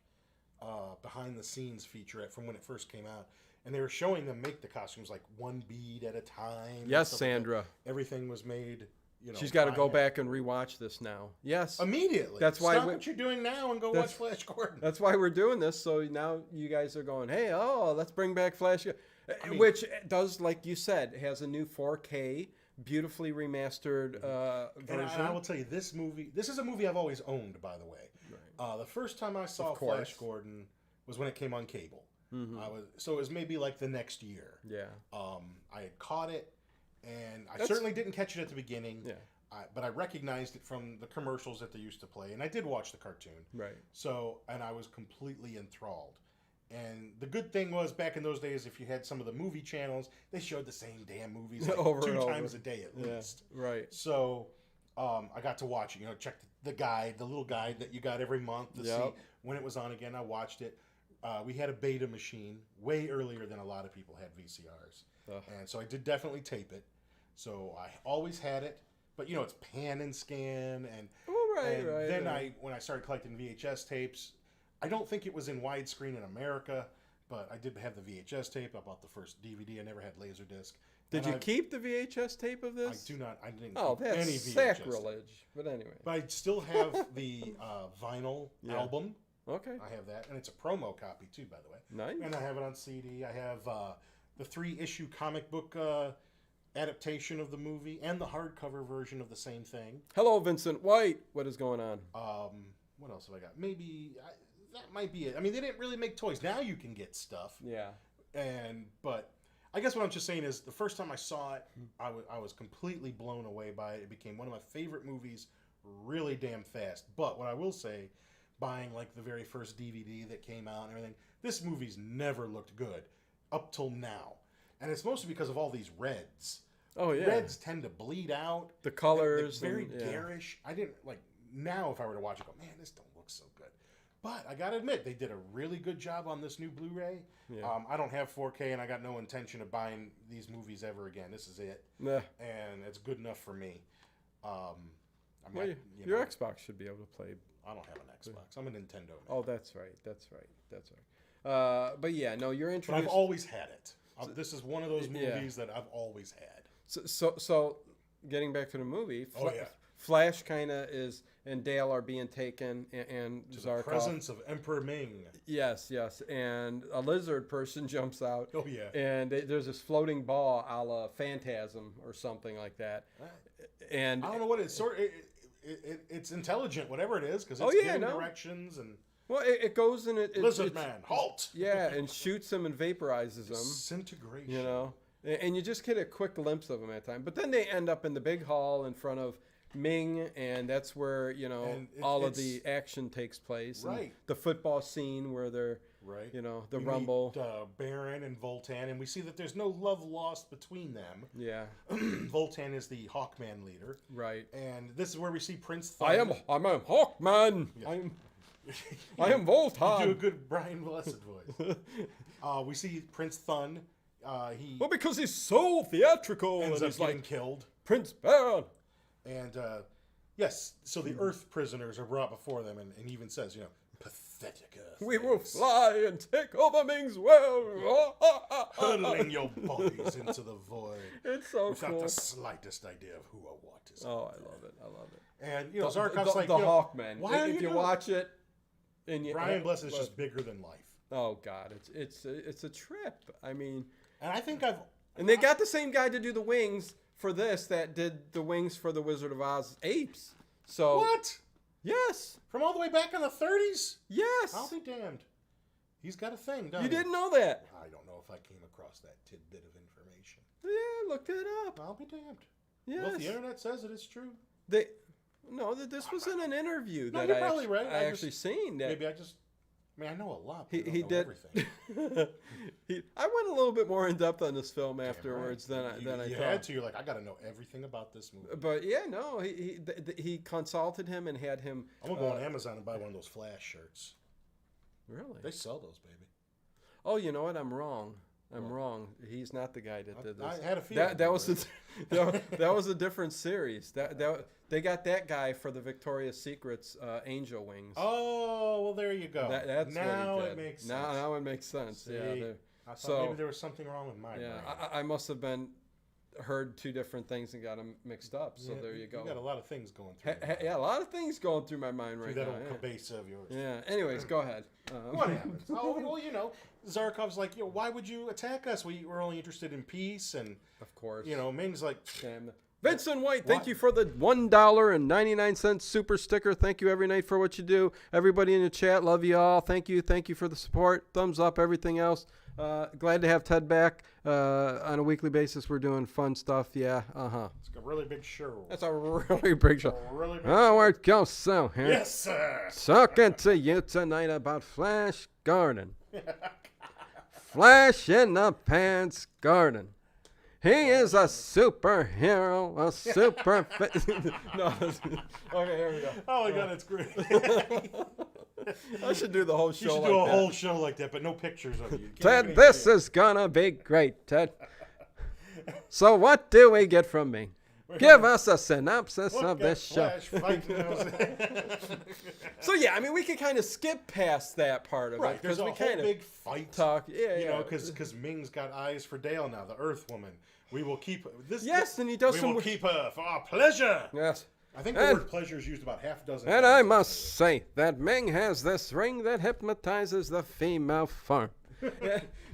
behind the scenes featurette from when it first came out, and they were showing them make the costumes like one bead at a time. Yes, Sandra. Like everything was made. You know, she's got to go back and rewatch this now. Yes, immediately. That's why stop what you're doing now and go watch Flash Gordon. That's why we're doing this. So now you guys are going, hey, let's bring back Flash, I mean, which does, like you said, has a new 4K, beautifully remastered version. And I will tell you, this is a movie I've always owned, by the way. Right. The first time I saw Flash Gordon was when it came on cable. So it was maybe like the next year. Yeah. I had caught it. And I certainly didn't catch it at the beginning, but I recognized it from the commercials that they used to play, and I did watch the cartoon. Right. So, and I was completely enthralled. And the good thing was, back in those days, if you had some of the movie channels, they showed the same damn movies like two times a day at least. Right. So, I got to watch it. You know, check the guide, the little guide that you got every month to see when it was on again. I watched it. We had a beta machine way earlier than a lot of people had VCRs. And so I did definitely tape it. So I always had it. But, you know, it's pan and scan. And, when I started collecting VHS tapes, I don't think it was in widescreen in America, but I did have the VHS tape. I bought the first DVD. I never had Laserdisc. Did you keep the VHS tape of this? I do not. I didn't keep any that's VHS sacrilege. tape. But anyway. But I still have the vinyl album. Okay. I have that. And it's a promo copy, too, by the way. Nice. And I have it on CD. I have the 3-issue comic book adaptation of the movie and the hardcover version of the same thing. Hello, Vincent White. What is going on? What else have I got? Maybe that might be it. I mean, they didn't really make toys. Now you can get stuff. Yeah. But I guess what I'm just saying is the first time I saw it, I was completely blown away by it. It became one of my favorite movies really damn fast. But what I will say, buying like the very first DVD that came out and everything, this movie's never looked good up till now. And it's mostly because of all these reds. Oh, yeah. Reds tend to bleed out. The colors. They're very garish. I didn't, like, now if I were to watch it, go, man, this don't look so good. But I got to admit, they did a really good job on this new Blu-ray. Yeah. I don't have 4K, and I got no intention of buying these movies ever again. This is it. Nah. And it's good enough for me. Your Xbox should be able to play. I don't have an Xbox. I'm a Nintendo man. Oh, that's right. But yeah, no, you're introduced. But I've always had it. This is one of those movies that I've always had. So getting back to the movie, Flash kind of is, and Dale are being taken, and to Zarkov. The presence of Emperor Ming. Yes, and a lizard person jumps out. Oh, yeah. And there's this floating ball a la Phantasm or something like that. And I don't know what it's sort of... It's intelligent, whatever it is, because it's giving directions and... Well, it goes and it Lizard Man, halt! Yeah, and shoots him and vaporizes him. Disintegration. You know, and you just get a quick glimpse of him at a time. But then they end up in the big hall in front of Ming, and that's where all of the action takes place. Right. And the football scene where they're the rumble. Meet, Baron and Voltan, and we see that there's no love lost between them. Yeah. Voltan is the Hawkman leader. Right. And this is where we see Prince Thun. I'm a Hawkman. Yeah. I am Voltan. You do a good Brian Blessed voice. We see Prince Thun. Because he's so theatrical ends and up he's getting like killed. Prince Baron. And so the Earth prisoners are brought before them, and he even says, pathetic Earth. We will fly and take over Ming's world. Hurling your bodies into the void. It's so without cool. the slightest idea of who or what is. Oh, I love it. And Zarkov's like the Hawkman. Why if you watch it, and Brian Blessed is just bigger than life. Oh God, it's a trip. I mean, and I think they got the same guy to do the wings for this that did the wings for the Wizard of Oz apes. So what? Yes. From all the way back in the 30s? Yes. I'll be damned. He's got a thing, doesn't he? You didn't know that? I don't know if I came across that tidbit of information. Yeah, look it up. I'll be damned. Yes. Well, if the internet says it, it's true. No, this was in an interview no, that you're probably right. I actually seen that. Maybe I just I mean, I know a lot. He But I don't know did everything. I went a little bit more in depth on this film afterwards than I you thought. had to. You're like, I got to know everything about this movie. But yeah, no, he consulted him and had him. I'm gonna go on Amazon and buy one of those Flash shirts. Really? They sell those, baby. Oh, you know what? I'm wrong. Wrong. He's not the guy that did this. I had a feeling. That was that was a different series. They got that guy for the Victoria's Secret's Angel Wings. Oh, well, there you go. That's now what he did. it makes sense. Now it makes sense. See, Yeah. I thought So maybe there was something wrong with my brain. I must have heard two different things and got them mixed up. So there you go. You got a lot of things going through. Yeah, a lot of things going through my mind right that now. old cabeza of yours. Yeah. Anyways, go ahead. What happens? Oh, well, you know, Zarkov's like, why would you attack us? We're only interested in peace, and Of course. you know, Ming's like, Vincent White, thank you for the $1.99 super sticker. Thank you every night for what you do. Everybody in the chat, love you all. Thank you for the support. Thumbs up, everything else. Glad to have Ted back on a weekly basis. We're doing fun stuff. Yeah, it's a really big show. That's a really big show. Really big Oh, where it goes so here. Yes, sir. Talking to you tonight about Flash Gordon. Flash in the Pants Gordon. He is a superhero, a super. No, okay, here we go. Oh my God, that's great. I should do the whole You show. should do a whole show like that, but no pictures of you. Ted, this is gonna be great, Ted. So, what do we get from me? Give us a synopsis of this show. So yeah, I mean, we can kind of skip past that part of Right, it there's a we whole kind of big fight. talk. Yeah, you know, because Ming's got eyes for Dale now, the Earth Woman. We will keep this. Yes, and he does we some. will keep her for our pleasure. Yes. I think the word pleasure is used about half a dozen And times. I must say that Ming has this ring that hypnotizes the female form.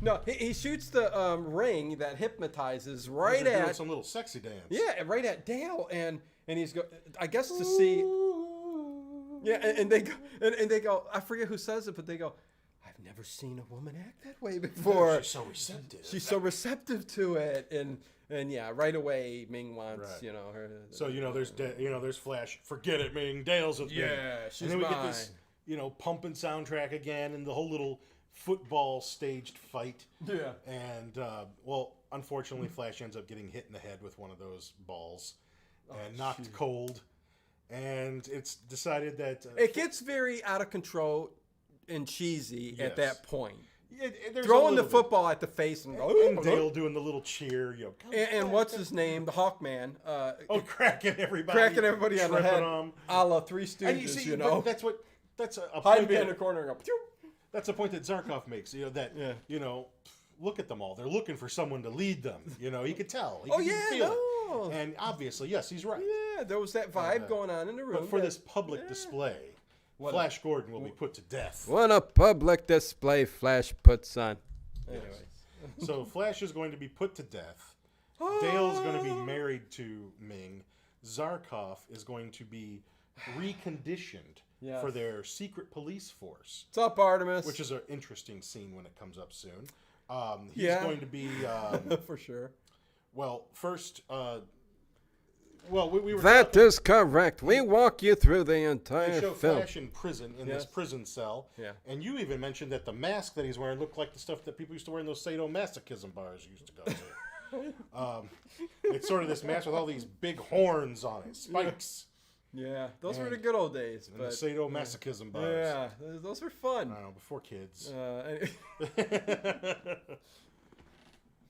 No, he shoots the ring that hypnotizes right They're doing at some little sexy dance. yeah, right at Dale, and he's I guess to see. Yeah, and they go. I forget who says it, but they go. I've never seen a woman act that way before. She's so receptive. She's so receptive to it, and yeah, right away Ming wants Right. her. So there's Flash. Forget it, Ming. Dale's with me. Yeah, she's And then we mine. get this pumping soundtrack again, and the whole little football staged fight. Yeah. And unfortunately, Flash ends up getting hit in the head with one of those balls and knocked cold. And it's decided that It gets very out of control and cheesy at Yes. that point. there's Throwing a the little football at the face and bit. And Dale doing the little cheer. and what's his name? The Hawkman. Cracking everybody. Cracking everybody on the tripping head. them. A la Three Stooges, And you see, know. but that's a Hide point behind that- the corner and go, pew. That's a point that Zarkov makes. Look at them all. They're looking for someone to lead them. You could tell. You could feel it. And obviously, yes, he's right. Yeah, there was that vibe going on in the room. But for this public display, Flash Gordon will be put to death. What a public display Flash puts on. Anyways. So Flash is going to be put to death. Dale's going to be married to Ming. Zarkov is going to be reconditioned for their secret police force. What's up, Artemis? Which is an interesting scene when it comes up soon. He's going to be... for sure. Well, first... we were That talking, is correct. We walk you through the they entire show film. Flash in prison, in this prison cell. Yeah. And you even mentioned that the mask that he's wearing looked like the stuff that people used to wear in those sadomasochism bars you used to go to. It's sort of this mask with all these big horns on it, spikes. Yeah, those were the good old days. And But the sadomasochism bars. yeah, those were fun. I don't know, before kids.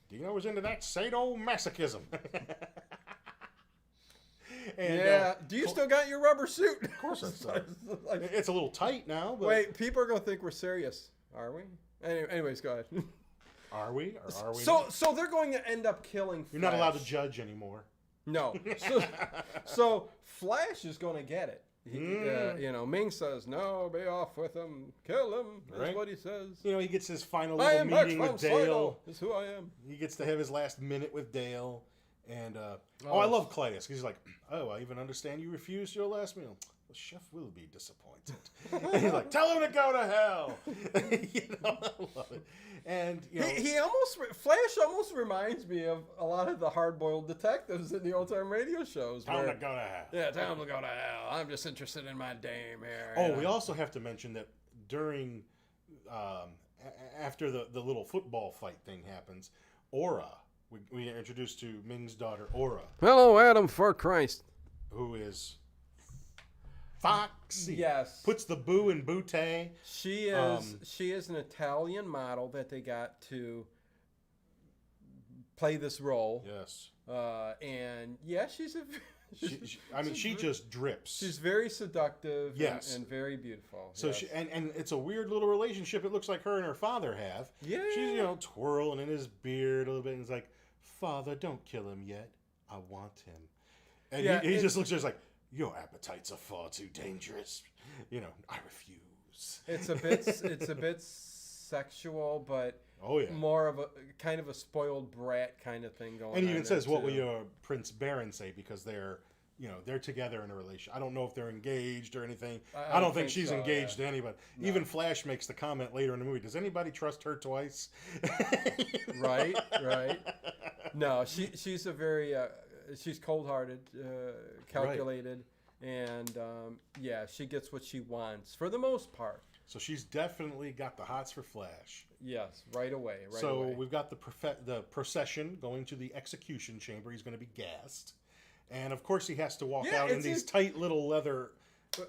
Dino was into that sadomasochism. And, do you still got your rubber suit? Of course I still. It's a little tight now, but... Wait, people are gonna think we're serious. Are we? Anyways, go ahead. Are we? Or are we So they're going to end up killing Flash. You're not allowed to judge anymore. No. So Flash is going to get it. Ming says, no, be off with him. Kill him. That's Right. what he says. He gets his final I little am Max meeting von with Dale. Sydow. That's who I am. He gets to have his last minute with Dale. And, I love Claudius. He's like, I even understand you refused your last meal. The chef will be disappointed. And he's like, tell him to go to hell. I love it. And, Flash almost reminds me of a lot of the hard-boiled detectives in the old-time radio shows. Tell him to go to hell. Yeah, tell him to go to hell. I'm just interested in my dame here. Oh, we also have to mention that during after the little football fight thing happens, Aura, we are introduced to Ming's daughter, Aura. Hello, Adam, for Christ. Who is Foxy. Yes. Puts the boo in bootay. She is an Italian model that they got to play this role. Yes. And yeah, she's a. She just drips. She's very seductive. Yes. And very beautiful. So yes. she and it's a weird little relationship. It looks like her and her father have. Yeah. She's twirling in his beard a little bit, and he's like, "Father, don't kill him yet. I want him." And he just looks at her like, "Your appetites are far too dangerous. I refuse." It's a bit sexual, but more of a kind of a spoiled brat kind of thing going on. And he even says, "What will your Prince Baron say?" Because they're together in a relation. I don't know if they're engaged or anything. I don't think she's engaged to anybody. No. Even Flash makes the comment later in the movie, does anybody trust her twice? Right. No, she's a very, she's cold-hearted, calculated, and she gets what she wants for the most part. So she's definitely got the hots for Flash. Yes, right away. So we've got the procession going to the execution chamber. He's going to be gassed. And, of course, he has to walk out in these tight little leather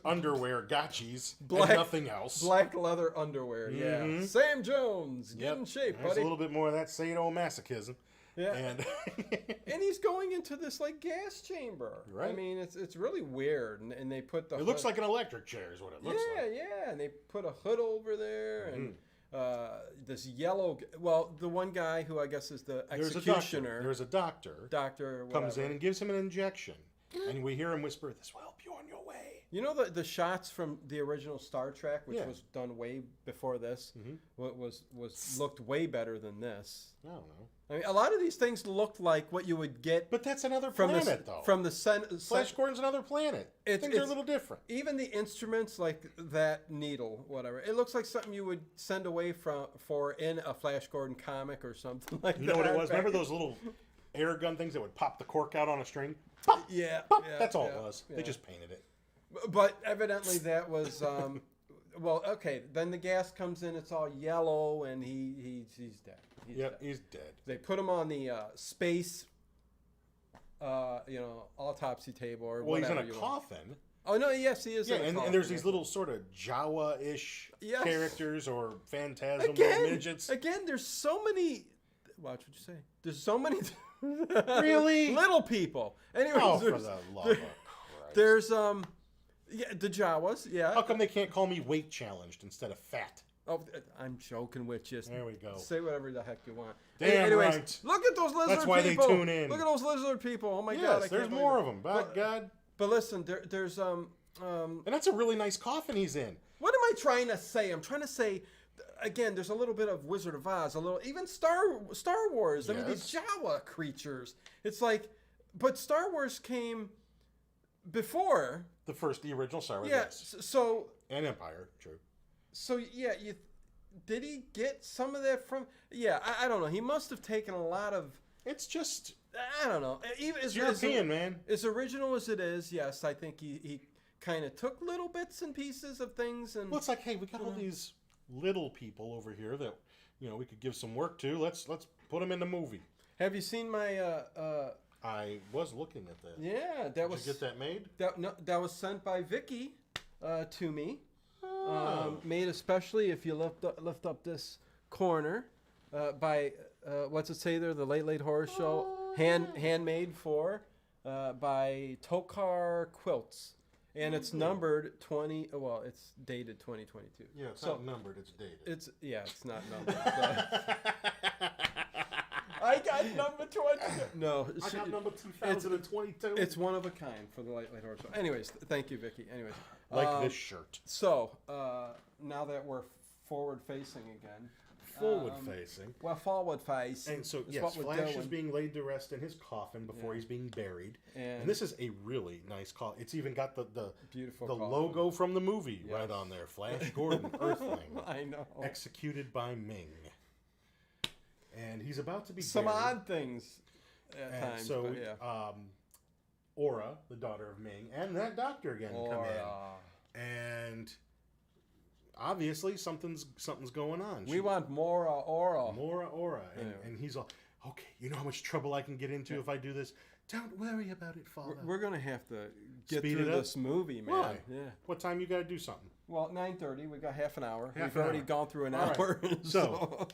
underwear gotchis and nothing else. Black leather underwear, yeah. Sam Jones, get in shape, buddy. There's a little bit more of that sadomasochism. Yeah. And he's going into this, gas chamber. Right. I mean, it's really weird. And they put the It looks like an electric chair is what it looks like. Yeah. And they put a hood over there and... this yellow, the one guy who I guess is the executioner. There's a doctor. Doctor comes in and gives him an injection, and we hear him whisper, "This will help you on your way." You know the shots from the original Star Trek, which was done way before this, looked way better than this. I don't know. I mean, a lot of these things looked like what you would get. But that's another planet, though. From the Flash Gordon's another planet. Things are a little different. Even the instruments, like that needle, whatever, it looks like something you would send away for in a Flash Gordon comic or something like that. You know what it was? Remember those little air gun things that would pop the cork out on a string? Pop! Yeah. Pop! That's all it was. Yeah. They just painted it. But evidently that was... then the gas comes in, it's all yellow, and he's dead. He's dead. They put him on the space, autopsy table or whatever. Well, he's in a coffin. Oh, no, yes, he is in a coffin. And there's these little sort of Jawa-ish characters or phantasm midgets. Again, there's so many... Watch what you say. There's so many... Really? Little people. Anyways, for the love of Christ. There's, the Jawas, yeah. How come they can't call me weight challenged instead of fat? Oh, I'm joking with you. There we go. Say whatever the heck you want. Damn right. Look at those lizard people. That's why they tune in. Look at those lizard people. Oh my God. Yes, there's more of them. By God. But listen, there's and that's a really nice coffin he's in. What am I trying to say? I'm trying to say, again, there's a little bit of Wizard of Oz, a little even Star Wars. I mean, these Jawa creatures. It's like, but Star Wars came before the original Star Wars. Yes. So and Empire, true. So yeah, did he get some of that from? Yeah, I don't know. He must have taken a lot of. It's just I don't know. Even it's European, man. As original as it is, yes, I think he kind of took little bits and pieces of things and. Well, it's like, hey, we got all these little people over here that we could give some work to. Let's put them in the movie. Have you seen my? I was looking at that. Yeah, Did you get that made? That was sent by Vicky to me. Made especially if you lift up this corner by what's it say there? The Late Horror Show handmade for by Tokar Quilts, and it's numbered 20. Well, it's dated 2022. Yeah, it's not numbered. It's dated. It's not numbered. I got number 20. No, I got number 2022. It's one of a kind for the Late Horror Show. Anyways, thank you, Vicky. Anyways, this shirt. So now that we're forward facing again. Forward facing. Well, forward facing. And so yes, Flash is being laid to rest in his coffin before he's being buried. And this is a really nice coffin. It's even got the beautiful logo from the movie right on there. Flash Gordon, Earthling. I know. Executed by Ming. And he's about to be some buried. odd things at times. So, but yeah. Aura, the daughter of Ming, and that doctor again come in. And obviously something's going on. We want more aura. More aura. And he's all, okay, you know how much trouble I can get into if I do this? Don't worry about it, Father. We're going to have to get Speed through it up? this movie, man. Why? Yeah. What time you got to do something? Well, 9:30. We got half an hour. Half We've an already hour. gone through an All hour. right. So,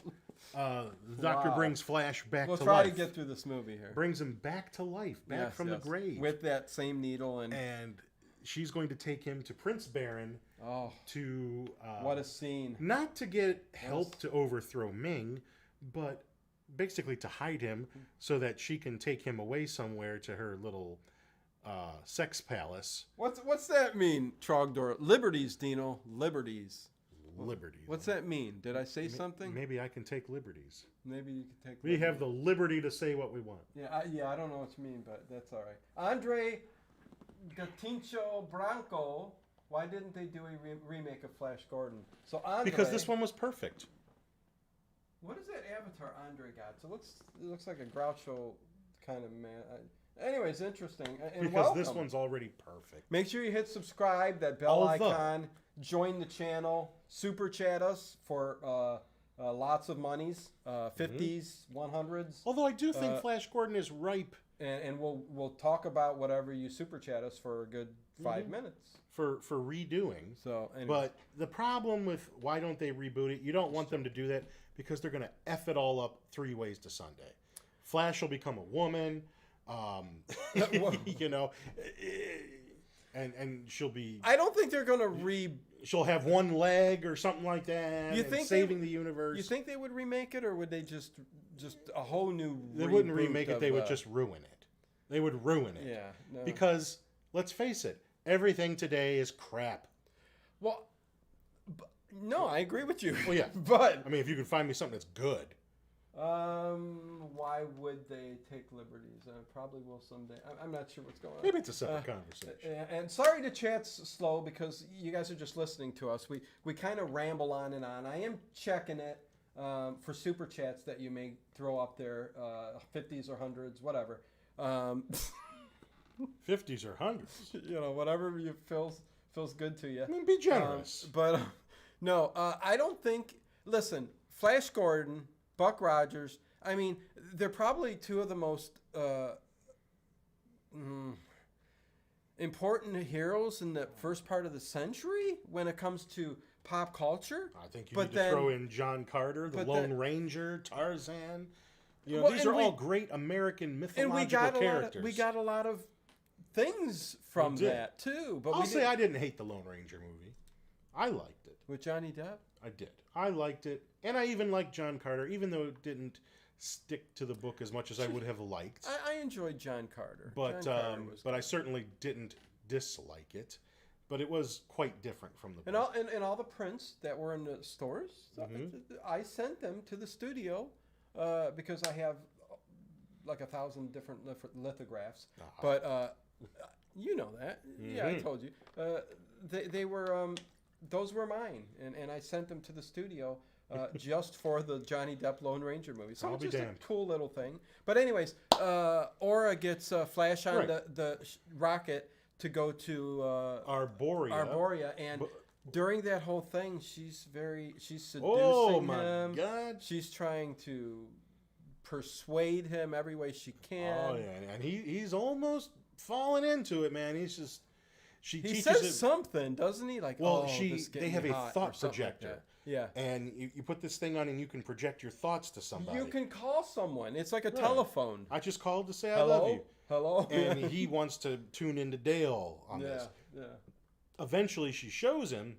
the doctor Wow. brings Flash back We'll to try life. to get through this movie here. Brings him back to life, back Yes, from the yes. grave. With that same needle and she's going to take him to Prince Baron oh, to... what a scene. Not to get help to overthrow Ming, but basically to hide him so that she can take him away somewhere to her little sex palace. What's that mean, Trogdor? Liberties, Dino. Liberties. Liberties. What's that mean? Did I say something? Maybe I can take liberties. Maybe you can take. We have the liberty to say what we want. Yeah, I don't know what you mean, but that's all right. Andre Gatincho Branco. Why didn't they do a remake of Flash Gordon? So Andre, Because this one was perfect. What is that avatar Andre got? So it looks like a Groucho kind of man. Anyways, interesting. And Because welcome. this one's already perfect. Make sure you hit subscribe, that bell icon, join the channel, super chat us for lots of monies, 50s, 100s. Although I do think Flash Gordon is ripe. And we'll talk about whatever you super chat us for a good 5 minutes. For redoing. So, anyways. But the problem with why don't they reboot it, you don't want them to do that because they're going to F it all up 3 ways to Sunday. Flash will become a woman, you know, and she'll be... I don't think they're going to She'll have one leg or something like that. You think saving the universe? You think they would remake it, or would they just a whole new? They wouldn't remake it. They would just ruin it. They would ruin it. Yeah. No. Because let's face it, everything today is crap. Well, no, I agree with you. Well, yeah, but I mean, if you can find me something that's good. Why would they take liberties? Probably will someday. I'm not sure what's going on. Maybe it's a separate conversation. And sorry the chat's slow because you guys are just listening to us. We kind of ramble on and on. I am checking it for super chats that you may throw up there, 50s or 100s, whatever. 50s or 100s. You know, whatever feels good to you. I mean, be generous. No, I don't think. Listen, Flash Gordon, Buck Rogers. I mean, they're probably two of the most important heroes in the first part of the century when it comes to pop culture. I think you need to throw in John Carter, the Lone Ranger, Tarzan. You know, these are all great American mythological characters. We got a lot of things from that too. But I'll say I didn't hate the Lone Ranger movie. I liked it. With Johnny Depp? I did. I liked it. And I even liked John Carter, even though it didn't stick to the book as much as I would have liked. I enjoyed John Carter. But I certainly didn't dislike it. But it was quite different from the book. And all the prints that were in the stores, I sent them to the studio because I have like 1,000 different lithographs. But you know that. Yeah, I told you. They were... those were mine, and I sent them to the studio just for the Johnny Depp Lone Ranger movie. So it's just a cool little thing. But anyways, Aura gets Flash on the rocket to go to Arboria, and during that whole thing, she's seducing him. God. She's trying to persuade him every way she can. Oh yeah, and he's almost falling into it, man. He's just... He says something, doesn't he? Like, they have a thought projector. Like yeah. And you put this thing on and you can project your thoughts to somebody. You can call someone. It's like a telephone. I just called to say I love you. Hello? And he wants to tune into Dale on this. Yeah. Eventually she shows him,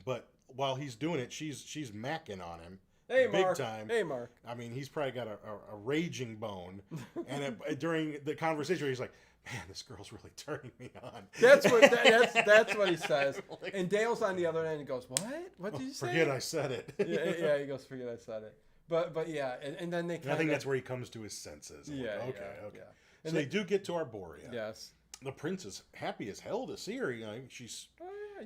but while he's doing it, she's macking on him. Hey, big Mark. time. Hey, Mark. I mean, he's probably got a raging bone. And during the conversation, he's like, man, this girl's really turning me on. That's what he says. And Dale's on the other end and goes, what? What did you say? Forget I said it. yeah, he goes, forget I said it. But yeah, and then they kind of... I think that's where he comes to his senses. Yeah, like, okay. Yeah. So they do get to Arboria. Yes. The prince is happy as hell to see her. You know, she's...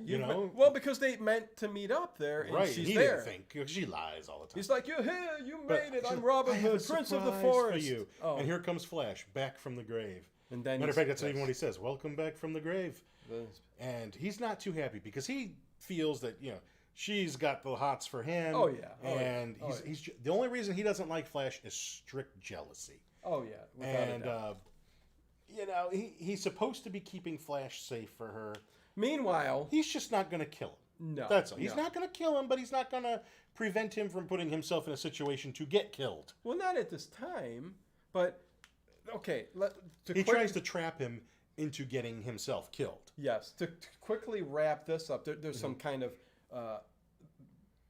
You know, well, because they meant to meet up there, and she's he there. Didn't think, because she lies all the time. He's like, "You're here, you made it. I'm Robin Hood, Prince of the Forest." For you. Oh. And here comes Flash, back from the grave. And then matter of fact, that's even what he says. Welcome back from the grave. Yes. And he's not too happy because he feels that she's got the hots for him. Oh, yeah. Oh, and yeah. he's the only reason he doesn't like Flash is strict jealousy. Oh, yeah. Without a doubt. You know, he's supposed to be keeping Flash safe for her. Meanwhile, He's just not going to kill him. no. That's all. He's no. not going to kill him, but he's not going to prevent him from putting himself in a situation to get killed. Well, not at this time, but okay. He tries to trap him into getting himself killed. Yes. To quickly wrap this up, there's some kind of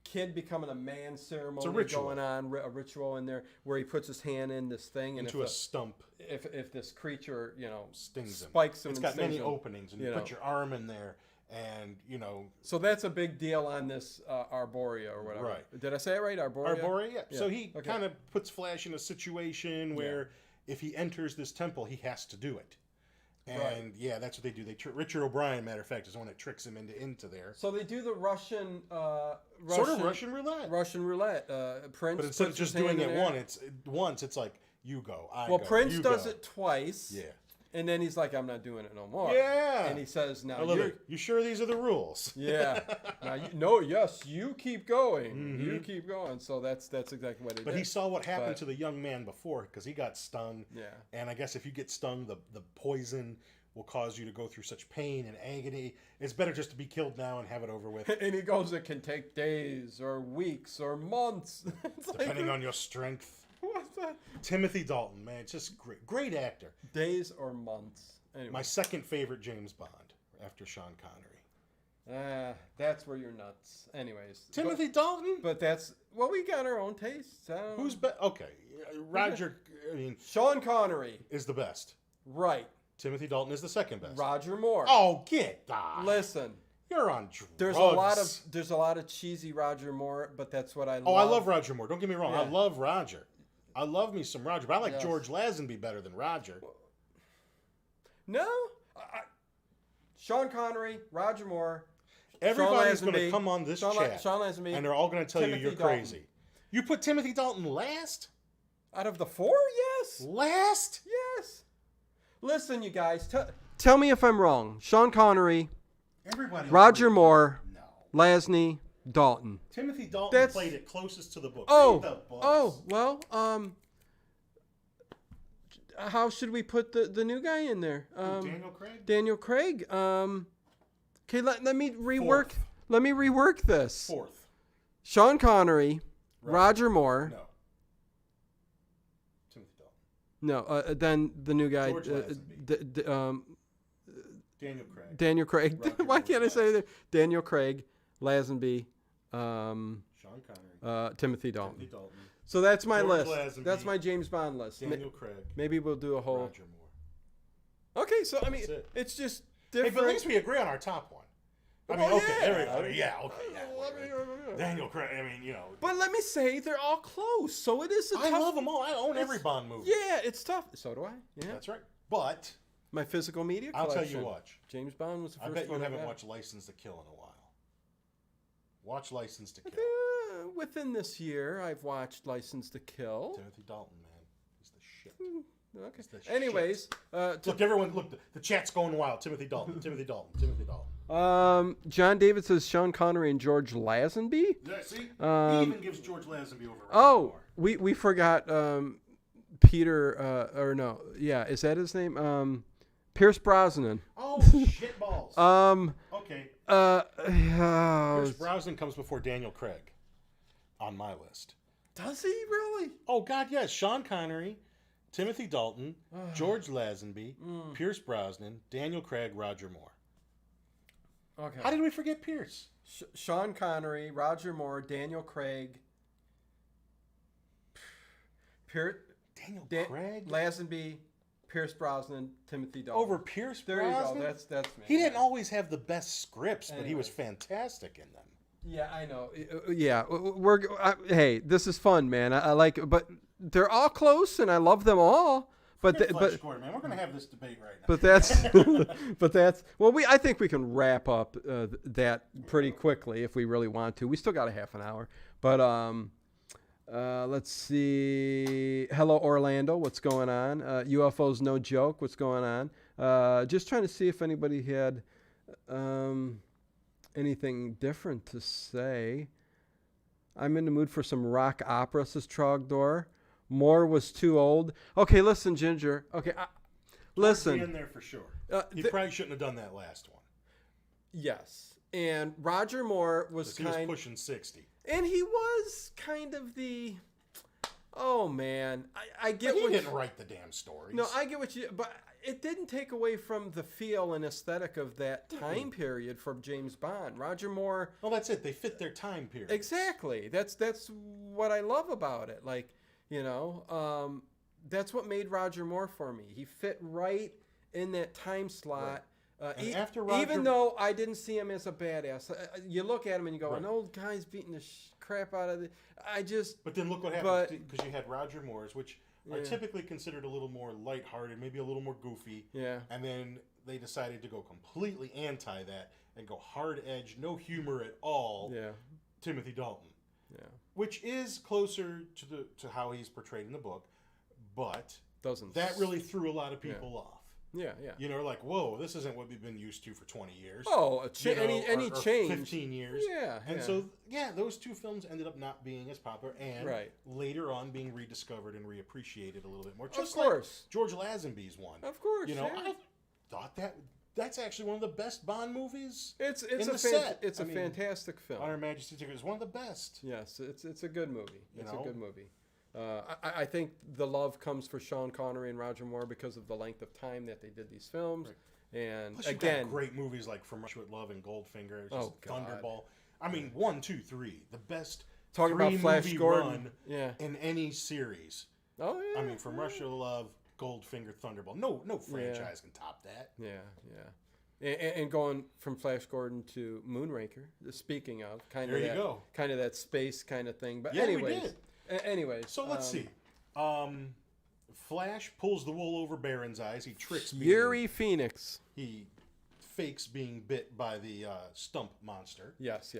kid becoming a man ceremony going on, a ritual in there where he puts his hand in this thing and into a stump. If this creature, stings him, spikes him, it's and got many him, openings, and you put your arm in there, and So that's a big deal on this Arborea or whatever. Right. Did I say it right? Arborea. Arborea, yeah. So he kind of puts Flash in a situation where if he enters this temple, he has to do it. And that's what they do. Richard O'Brien, matter of fact, is the one that tricks him into there. So they do the Russian sort of Russian roulette. Russian roulette. Prince, but instead of just doing it once, it's like you go, I go. Well, Prince does go. it twice. Yeah. And then he's like, I'm not doing it no more. Yeah. And he says, now you sure these are the rules? Yeah. Now, you keep going. Mm-hmm. You keep going. So that's exactly what he did. But he saw what happened to the young man before because he got stung. Yeah. And I guess if you get stung, the poison will cause you to go through such pain and agony. It's better just to be killed now and have it over with. And he goes, it can take days or weeks or months. Depending on your strength. What's that? Timothy Dalton, man, it's just great actor. Days or months. Anyway. My second favorite James Bond after Sean Connery. That's where you're nuts. Anyways. Timothy Dalton? But we got our own tastes. Who's okay. Roger, Sean Connery is the best. Right. Timothy Dalton is the second best. Roger Moore. Oh, get that. Listen. You're on drugs. There's a lot of cheesy Roger Moore, but that's what I love. Oh, I love Roger Moore. Don't get me wrong. Yeah. I love Roger. I love me some Roger, but I like George Lazenby better than Roger. No. Sean Connery, Roger Moore. Everybody's going to come on this chat, Sean Lazenby, and they're all going to tell Timothy you you're Dalton. crazy. You put Timothy Dalton last? Out of the four, yes. Last? Yes. Listen, you guys, tell me if I'm wrong. Sean Connery, Roger Moore, Lazenby, Dalton. Timothy Dalton played it closest to the book. Well, how should we put the new guy in there? Daniel Craig. Okay, let me rework. Fourth. Let me rework this. Fourth. Sean Connery, Roger Moore. No. Timothy Dalton. No. Then the new guy. George Lazenby. Daniel Craig. Daniel Craig. Why can't I say that? Daniel Craig, Lazenby. Sean Connery. Timothy Dalton. Timothy Dalton. So that's my George list. Lazenby, That's my James Bond list. Daniel Craig. Maybe we'll do a whole. Roger Moore. Okay, so I mean, it's just different. Hey, but at least we agree on our top one. I mean, Daniel Craig. I mean, But let me say, they're all close, so it is a tough. I love them all. I own every Bond movie. Yeah, it's tough. So do I. Yeah, that's right. But my physical media collection. I'll tell you what. James Bond was the first I bet you one haven't watched License to Kill in a while. Watch License to Kill. Within this year, I've watched License to Kill. Timothy Dalton, man, he's the shit. Okay. He's the Anyways, look, everyone, the chat's going wild. Timothy Dalton, Timothy Dalton, Timothy Dalton. John David says Sean Connery and George Lazenby. Yeah, see, he even gives George Lazenby over. Oh, we forgot Peter. Or no, yeah, is that his name? Pierce Brosnan. Oh, shitballs. Okay. Pierce Brosnan comes before Daniel Craig on my list. Does he really? Oh, God, yes. Sean Connery, Timothy Dalton, George Lazenby, Pierce Brosnan, Daniel Craig, Roger Moore. Okay. How did we forget Pierce? Sean Connery, Roger Moore, Daniel Craig, Craig? Lazenby, Pierce Brosnan, Timothy Dalton. Over Pierce Brosnan? Brosnan? There you go. That's me. He didn't always have the best scripts, but he was fantastic in them. Yeah, I know. Yeah, hey, this is fun, man. I like, but they're all close, and I love them all. But Gordon, man, we're gonna have this debate right now. But that's I think we can wrap up that pretty quickly if we really want to. We still got a half an hour, but let's see. Hello, Orlando. What's going on? UFO's no joke. What's going on? Just trying to see if anybody had anything different to say. I'm in the mood for some rock opera, says Trogdor. Moore was too old. Okay, listen, Ginger. Okay, listen. In there for sure. He probably shouldn't have done that last one. Yes, and Roger Moore was he was pushing 60, and he was kind of the. Oh man, I get. But he didn't write the damn stories. No, I get what you. But it didn't take away from the feel and aesthetic of that time period for James Bond. Roger Moore. Well, that's it. They fit their time period. Exactly. That's what I love about it. Like, that's what made Roger Moore for me. He fit right in that time slot. Right. After Roger, even though I didn't see him as a badass, you look at him and you go, "An old guy's beating the crap out of the." But then look what happened, because you had Roger Moore's, which are typically considered a little more lighthearted, maybe a little more goofy. Yeah. And then they decided to go completely anti that and go hard edge, no humor at all. Yeah. Timothy Dalton. Yeah. Which is closer to how he's portrayed in the book, but that really threw a lot of people off. Yeah, yeah. Like, whoa, this isn't what we've been used to for 20 years. Oh, any change. 15 years. Yeah. And so, those two films ended up not being as popular and later on being rediscovered and reappreciated a little bit more. Just of course. Like George Lazenby's one. Of course, I thought that's actually one of the best Bond movies It's a fantastic film. On Her Majesty's Secret is one of the best. Yes, it's a good movie. It's a good movie. I think the love comes for Sean Connery and Roger Moore because of the length of time that they did these films. Right. And plus, again, great movies like From Russia with Love and Goldfinger, Thunderball. I mean, 1, 2, 3, the best. Talking about Flash Gordon, in any series. Oh yeah. I mean, From Russia with Love, Goldfinger, Thunderball. No franchise can top that. Yeah, yeah. And going from Flash Gordon to Moonraker. Speaking of, kind of that space kind of thing. But anyways. We did. Anyways, so let's see. Flash pulls the wool over Baron's eyes. He tricks Yuri Phoenix. He fakes being bit by the stump monster. Yes.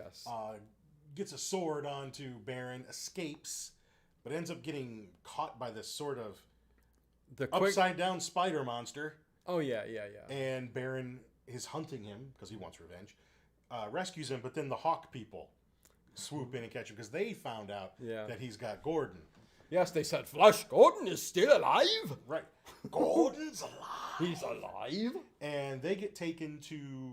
Gets a sword onto Baron, escapes, but ends up getting caught by this sort of upside down spider monster. Oh yeah. And Baron is hunting him because he wants revenge. Rescues him, but then the Hawk people swoop in and catch him because they found out that he's got Gordon. Yes, they said Flash Gordon is still alive. Right. Gordon's alive. He's alive. And they get taken to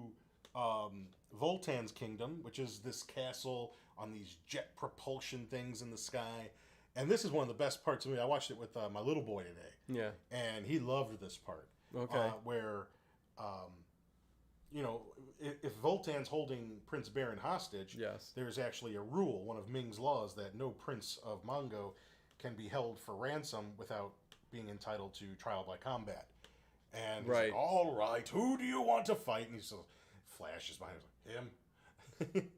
Voltan's kingdom, which is this castle on these jet propulsion things in the sky. And this is one of the best parts of me. I watched it with my little boy today. Yeah. And he loved this part. Okay. Where, if Voltan's holding Prince Baron hostage, there's actually a rule, one of Ming's laws, that no prince of Mongo can be held for ransom without being entitled to trial by combat. And he's like, all right, who do you want to fight? And he says, Flash is behind him.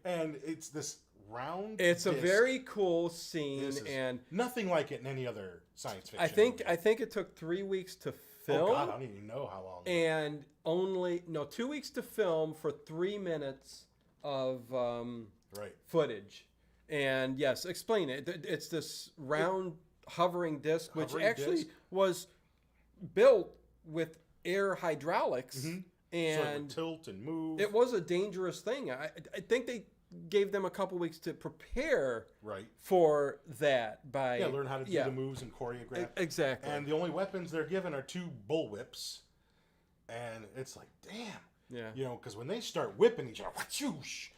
And it's this round It's disc. A very cool scene, and nothing like it in any other science fiction. I think it took 3 weeks to film. Oh God, I don't even know how long. And 2 weeks to film for 3 minutes of footage. And yes, explain it. It's this round hovering disc, which actually was built with air hydraulics. Mm-hmm. And so it would tilt and move. It was a dangerous thing. I think they gave them a couple weeks to prepare for that by learn how to do the moves and choreograph. Exactly. And the only weapons they're given are 2 bullwhips. And it's like, damn. Yeah. Because when they start whipping each other, whoosh.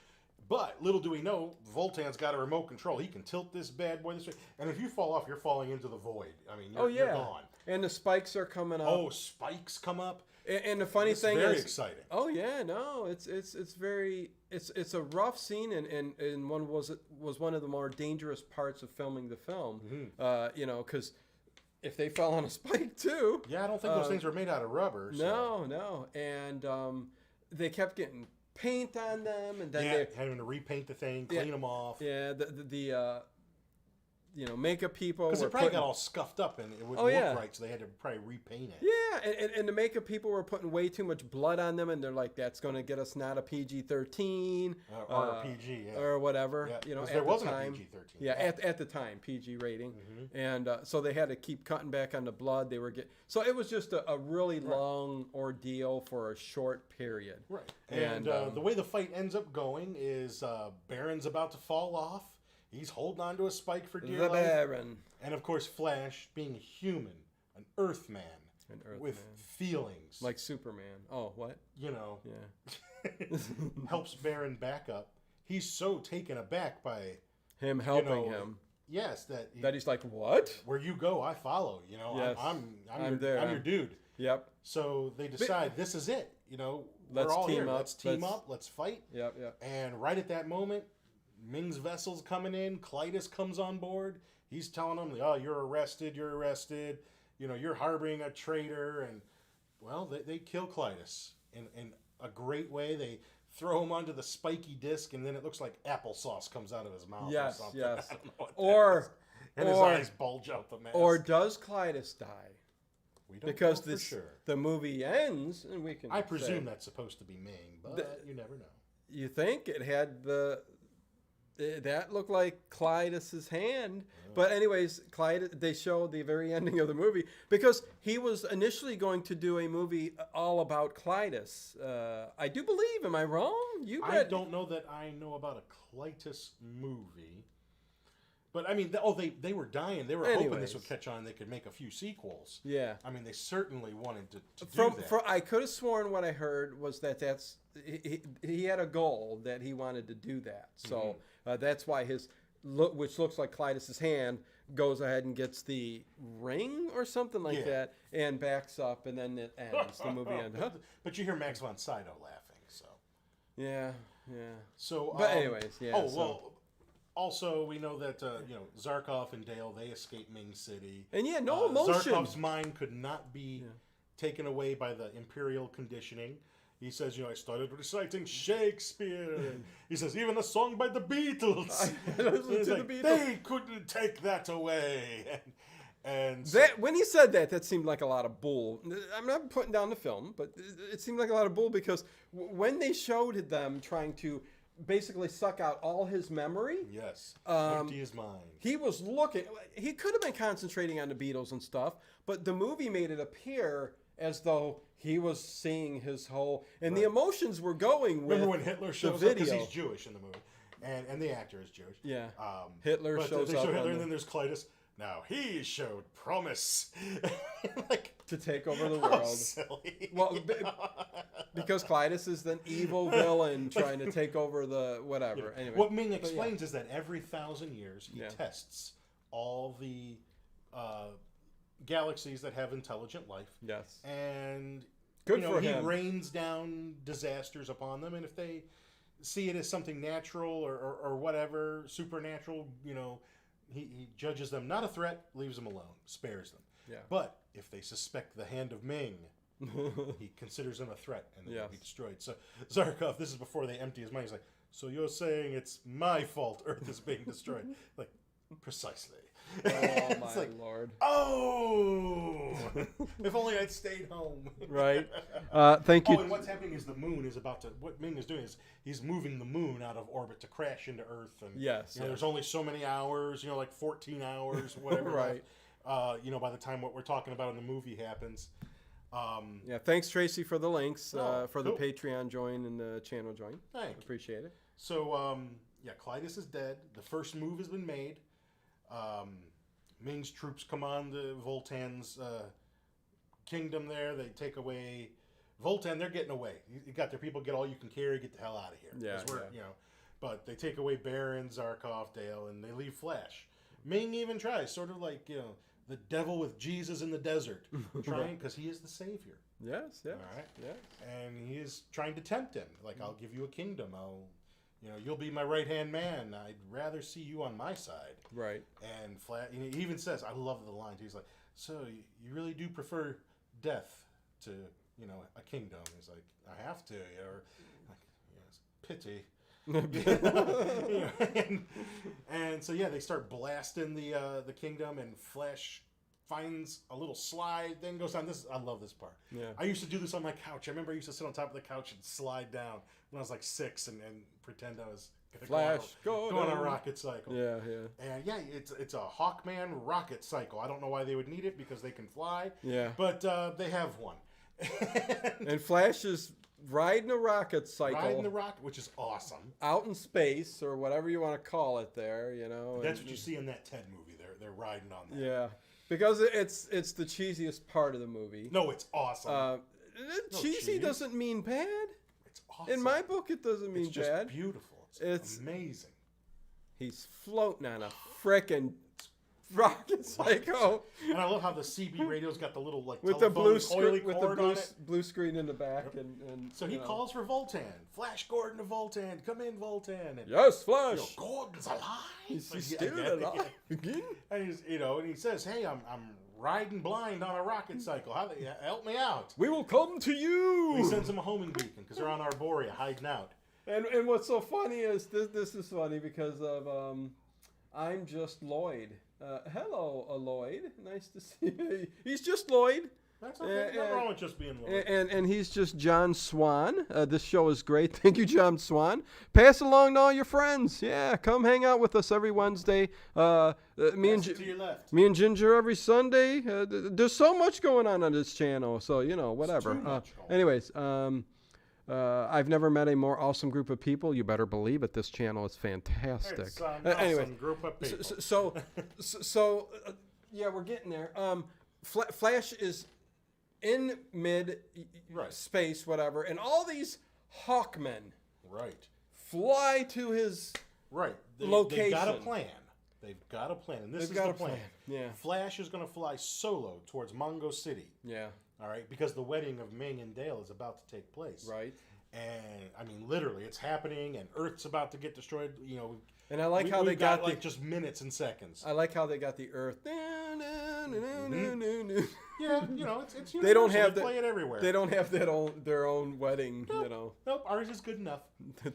But little do we know, Voltan's got a remote control. He can tilt this bad boy this way. And if you fall off, you're falling into the void. I mean, you're gone. And the spikes are coming up. Oh, spikes come up. And the funny thing very is, exciting. Oh yeah, no, it's a rough scene, and one was one of the more dangerous parts of filming the film. Mm-hmm. Because if they fell on a spike too. Yeah, I don't think those things were made out of rubber. So. No, and they kept getting paint on them, and then having to repaint the thing, clean them off. Yeah, makeup people Because were it probably putting, got all scuffed up and it wouldn't look right, so they had to probably repaint it. yeah, and the makeup people were putting way too much blood on them, and they're like, that's going to get us not a PG-13 or a PG, or whatever. Yeah, at there the wasn't time. a PG-13. Yeah, at the time, PG rating, and so they had to keep cutting back on the blood. They were so it was just a really long ordeal for a short period. Right, and the way the fight ends up going is Baron's about to fall off. He's holding on to a spike for dear life. The Baron. And of course, Flash, being a human, an Earthman, with feelings. Like Superman. Oh, what? Yeah. Helps Baron back up. He's so taken aback by him helping him. Yes, that he's like, what? Where you go, I follow. Yes, I'm your dude. Yep. So they decide this is it. Let's we're all team here. up. Let's team up. Let's fight. Yep. And right at that moment, Ming's vessel's coming in. Clytus comes on board. He's telling them, "Oh, you're arrested. You're arrested. You're harboring a traitor." And well, they kill Clytus in a great way. They throw him onto the spiky disc, and then it looks like applesauce comes out of his mouth. Yes, or something. yes. I don't know what And his eyes bulge out the mask. Or does Clytus die? We don't Because know for sure. The movie ends, and we can. I presume that's supposed to be Ming, but you never know. You think it had that looked like Clytus's hand. But anyways, they show the very ending of the movie because he was initially going to do a movie all about Clytus. I do believe. Am I wrong? I don't know that I know about a Clytus movie. But I mean, they were dying. They were hoping this would catch on. They could make a few sequels. Yeah. I mean, they certainly wanted to do that. I could have sworn what I heard was that's he had a goal that he wanted to do that. So that's why which looks like Clytus's hand, goes ahead and gets the ring or something like that, and backs up, and then it ends. The movie ends. Huh? But you hear Max von Sydow laughing, so. Yeah. So. But anyways, yeah. Oh well. Also, we know that Zarkov and Dale, they escape Ming City, and no emotion. Zarkov's mind could not be taken away by the imperial conditioning. He says, I started reciting Shakespeare. And he says, even a song by the Beatles. The Beatles. They couldn't take that away. And so, when he said that seemed like a lot of bull. I'm not putting down the film, but it seemed like a lot of bull because when they showed them trying to basically suck out all his memory. Yes. Empty his mind. He was looking. He could have been concentrating on the Beatles and stuff, but the movie made it appear as though he was seeing his whole, and the emotions were going with. Remember when Hitler shows up because he's Jewish in the movie, and the actor is Jewish. Yeah. Hitler shows they up. Show Hitler, and then there's Clytus. Now he showed promise, to take over the world. Silly. Well, because Clytus is the evil villain trying to take over the whatever. Anyway, what Ming explains is that every 1,000 years he tests all the galaxies that have intelligent life. Yes. And good for him. He rains down disasters upon them, and if they see it as something natural or whatever supernatural, he judges them not a threat, leaves them alone, spares them. Yeah. But if they suspect the hand of Ming, he considers them a threat and they'll be destroyed. So Zarkov, this is before they empty his mind. He's like, so you're saying it's my fault Earth is being destroyed? Like, precisely. Oh my Lord! Oh, if only I'd stayed home. Right. Thank you. Oh, and what's happening is the moon is about to. What Ming is doing is he's moving the moon out of orbit to crash into Earth. And there's only so many hours. Like 14 hours, whatever. Right. By the time what we're talking about in the movie happens. Thanks Tracy for the links for the Patreon join and the channel join. Thanks. Appreciate it. So Clytus is dead. The first move has been made. Ming's troops come on the Voltan's kingdom there. They take away Voltan. They're getting away. You got their people. Get all you can carry. Get the hell out of here. But they take away Baron, Zarkov, Dale, and they leave Flash. Ming even tries, sort of like the devil with Jesus in the desert, trying because he is the savior. Yes. All right. Yes. And he is trying to tempt him. Like, I'll give you a kingdom. You'll be my right-hand man. I'd rather see you on my side. Right. And he even says, I love the line. He's like, so you really do prefer death to, a kingdom? He's like, I have to. Or, like, pity. and so yeah, they start blasting the kingdom, and Flash finds a little slide, then goes down. I love this part. Yeah. I used to do this on my couch. I remember I used to sit on top of the couch and slide down when I was like 6 and pretend I was Flash, go on a rocket cycle. Yeah. And yeah, it's a Hawkman rocket cycle. I don't know why they would need it because they can fly. Yeah. But they have one. And Flash is riding a rocket cycle. Riding the rocket, which is awesome. Out in space, or whatever you want to call it there, you know. That's what you see in that Ted movie. They're riding on that. Yeah. Because it's the cheesiest part of the movie. No, it's awesome. Cheesy doesn't mean bad. It's awesome. In my book, it doesn't mean it's just bad. Beautiful. It's amazing. He's floating on a frickin' rocket cycle. And I love how the CB radio's got the little with the blue blue screen in the back, and so he calls for Voltan. Flash Gordon to Voltan. Come in, Voltan. And, yes, Flash. Gordon's alive. He's still alive again. And he's, and he says, "Hey, I'm riding blind on a rocket cycle. Help me out." We will come to you. He sends him a homing beacon because they're on Arborea hiding out. And what's so funny is this is funny because of I'm just Lloyd. Hello, Lloyd. Nice to see you. He's just Lloyd. That's okay. Nothing wrong with just being Lloyd. And he's just John Swan. This show is great. Thank you, John Swan. Pass along to all your friends. Yeah, come hang out with us every Wednesday. Me and Ginger every Sunday. There's so much going on this channel. So, whatever. Anyways, I've never met a more awesome group of people. You better believe it. This channel is fantastic. It's an awesome group of people. So, yeah, we're getting there. Flash is in mid space, whatever, and all these Hawkmen fly to his location. They've got a plan. And this is the plan. Yeah. Flash is going to fly solo towards Mongo City. Yeah. All right, because the wedding of Ming and Dale is about to take place. Right. And I mean, literally, it's happening, and Earth's about to get destroyed. And I like how they got like just minutes and seconds. I like how they got the Earth. Yeah, it's they don't have play it everywhere. They don't have their own wedding. Nope, ours is good enough. And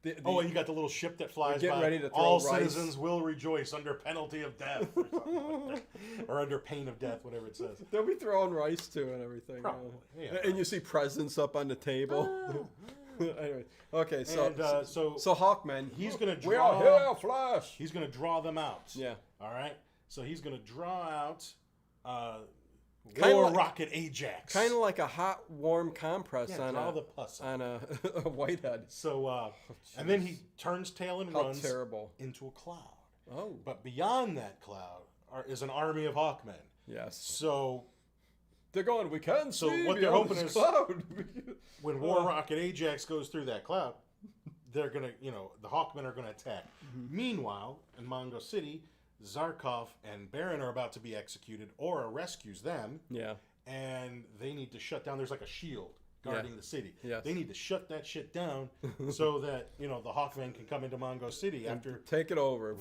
you got the little ship that flies by. Ready to throw all rice. Citizens will rejoice under penalty of death, or something like that. Or under pain of death, whatever it says. They'll be throwing rice too and everything. Probably. Yeah. And you see presents up on the table. Anyway, okay, so Hawkman, he's gonna draw. We are here, Flash. He's gonna draw them out. Yeah. All right. So he's gonna draw out Rocket Ajax. Kind of like a hot, warm compress on a whitehead. So and then he turns tail and runs terrible. Into a cloud. Oh. But beyond that cloud is an army of Hawkmen. Yes. So they're going, we can see. So what they're hoping is cloud. When War Rocket Ajax goes through that cloud, they're gonna, the Hawkmen are gonna attack. Mm-hmm. Meanwhile, in Mongo City, Zarkov and Baron are about to be executed. Aura rescues them. Yeah. And they need to shut down. There's like a shield guarding the city. Yes. They need to shut that shit down so that the Hawkmen can come into Mongo City after take it over,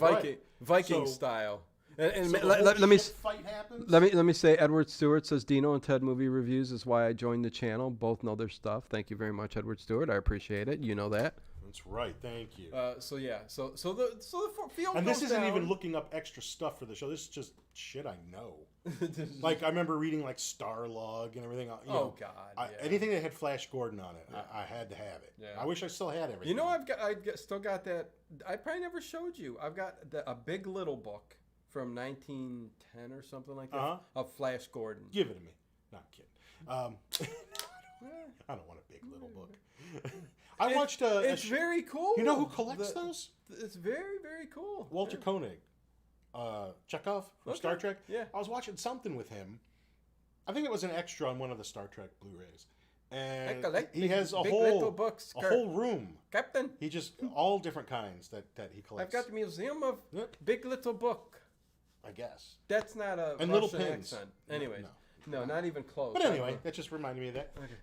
Viking style. And so let me fight happens? let me say, Edward Stewart says Dino and Ted movie reviews is why I joined the channel. Both know their stuff. Thank you very much, Edward Stewart. I appreciate it. You know that. That's right. Thank you. So the field. And this goes isn't down. even looking up extra stuff for the show. This is just shit I know. Like I remember reading like Starlog and everything. Anything that had Flash Gordon on it, I had to have it. Yeah. I wish I still had everything. Still got that. I probably never showed you. I've got a Big Little book from 1910 or something like that of Flash Gordon. Give it to me. Not kidding. I don't want a Big Little book. I watched. It's very cool. You know who collects those? It's very, very cool. Walter Koenig, Chekhov from Star Trek. Yeah. I was watching something with him. I think it was an extra on one of the Star Trek Blu-rays, and he has a whole room. Captain. He just all different kinds that he collects. I've got the Museum of Big Little Book. I guess that's not a and Russian little pins. accent. Anyways, no, not even close. But anyway, that just reminded me of that. Okay.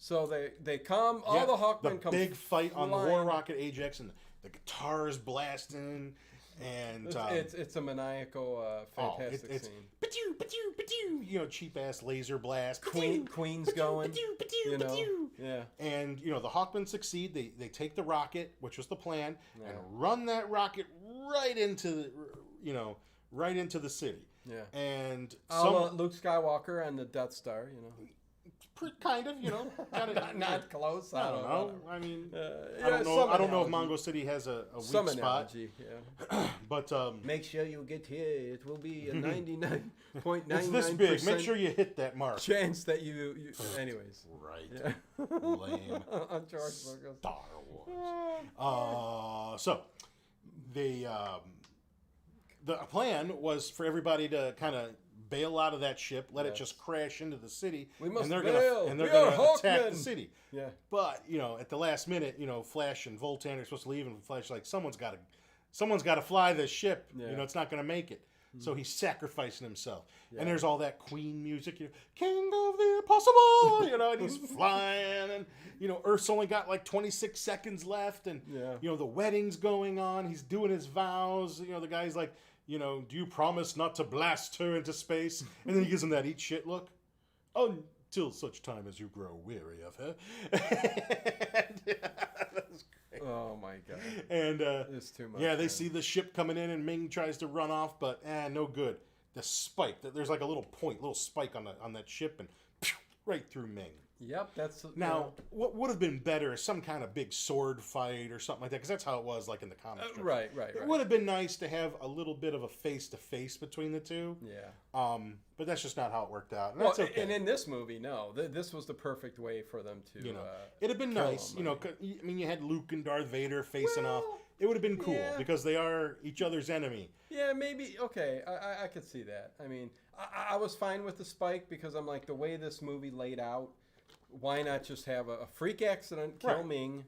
So they come, all the Hawkmen come. The big fight on the War Rocket Ajax, and the guitars blasting, and it's a maniacal, fantastic scene. Cheap ass laser blast. Queen's going. Yeah. And, you know, the Hawkmen succeed. They take the rocket, which was the plan, and run that rocket right into the, you know, right into the city. Yeah. And Luke Skywalker and the Death Star, you know. Kind of, you know, not close. I don't know. I mean, I don't know if Mongo City has a weak some spot. Analogy, yeah. But make sure you get here. It will be a 99.99%. It's this big. Make sure you hit that mark. Chance that you anyways. Right. Yeah. Lame. On George Lucas. Star Wars. So the plan was for everybody to kind of bail out of that ship, let it just crash into the city, we must and they're bail. gonna attack Hawkmen. the city. Yeah. But you know, at the last minute, you know, Flash and Voltan are supposed to leave, and Flash like someone's got to fly this ship. Yeah. You know, it's not going to make it. So he's sacrificing himself. Yeah. And there's all that Queen music, you know, King of the Impossible, you know, and he's flying, and you know, Earth's only got like 26 seconds left, and you know, the wedding's going on. He's doing his vows. You know, the guy's like, you know, do you promise not to blast her into space? And then he gives him that eat shit look. Until such time as you grow weary of her. That's great. Oh my god. And it's too much. Yeah, they see the ship coming in, and Ming tries to run off, but no good. The spike, there's like a little spike on that ship, and right through Ming. Yep, that's now. What would have been better is some kind of big sword fight or something like that, because that's how it was like in the comics. Right. It would have been nice to have a little bit of a face-to-face between the two. Yeah. But that's just not how it worked out. And that's okay. And in this movie, no, this was the perfect way for them to. You know, it'd have been nice. You know, I mean, you had Luke and Darth Vader facing off. It would have been cool because they are each other's enemy. Yeah, maybe. Okay, I could see that. I mean, I was fine with the spike because I'm like, the way this movie laid out, why not just have a freak accident, kill Ming,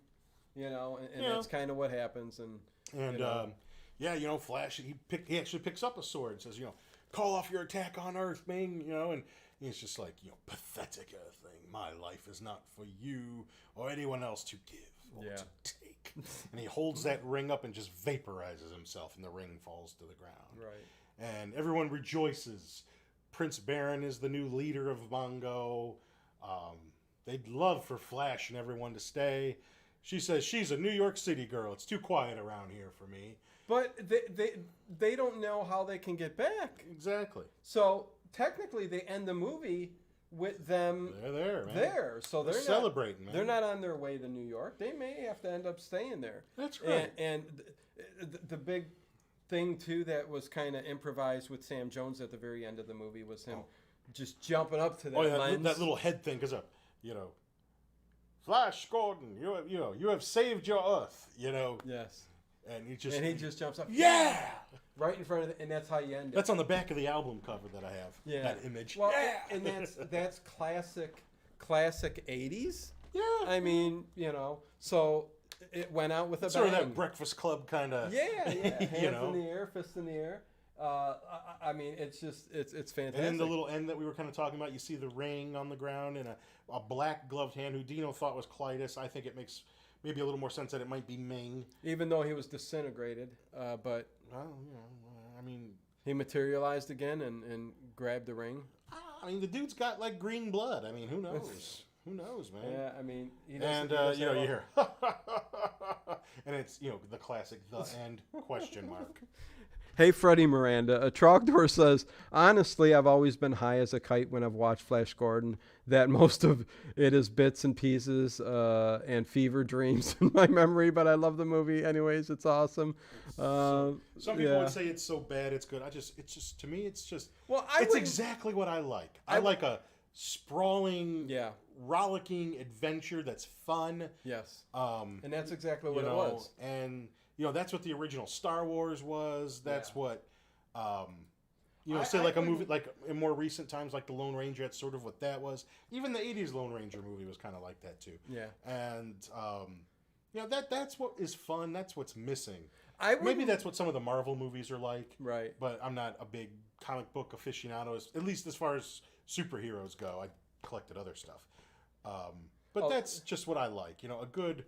you know, and that's kind of what happens. And you know. You know, Flash, he actually picks up a sword and says, you know, call off your attack on Earth, Ming, you know, and he's just like, you know, pathetic thing. My life is not for you or anyone else to give or to take. And he holds that ring up and just vaporizes himself, and the ring falls to the ground. Right. And everyone rejoices. Prince Baron is the new leader of Mongo. They'd love for Flash and everyone to stay. She says she's a New York City girl. It's too quiet around here for me. But they don't know how they can get back. Exactly. So technically, they end the movie with them. They're there, man. There, so they're celebrating, man. They're not on their way to New York. They may have to end up staying there. That's great. And the big thing too that was kind of improvised with Sam Jones at the very end of the movie was him just jumping up to that lens. That little head thing, because you know, Flash Gordon, you have saved your Earth, you know. Yes. And he just jumps up. Yeah. Right in front of and that's how you end it. That's on the back of the album cover that I have. Yeah. That image. Well, and that's classic 80s. Yeah. I mean, you know, so it went out with a bang. Sort of that Breakfast Club kind of. Yeah. Hands in the air, fists in the air. I mean, it's fantastic. And then the little end that we were kind of talking about, you see the ring on the ground and a black gloved hand who Dino thought was Clytus. I think it makes maybe a little more sense that it might be Ming. Even though he was disintegrated, but... Well, you know, I mean... He materialized again and grabbed the ring. I mean, the dude's got, like, green blood. I mean, who knows? Who knows, man? Yeah, I mean... You hear... and it's, you know, the classic, the end, question mark. Hey, Freddie Miranda. Trogdor says, honestly, I've always been high as a kite when I've watched Flash Gordon. That most of it is bits and pieces and fever dreams in my memory, but I love the movie anyways. It's awesome. Some people would say it's so bad it's good. It's just to me, it's just... Well, it's exactly what I like. I like a sprawling, rollicking adventure that's fun. Yes. And that's exactly what it was. And... You know, that's what the original Star Wars was. That's what, like a movie, like in more recent times, like the Lone Ranger, that's sort of what that was. Even the 80s Lone Ranger movie was kind of like that, too. Yeah. And, that's what is fun. That's what's missing. Maybe that's what some of the Marvel movies are like. Right. But I'm not a big comic book aficionado, at least as far as superheroes go. I collected other stuff. But that's just what I like. You know, a good,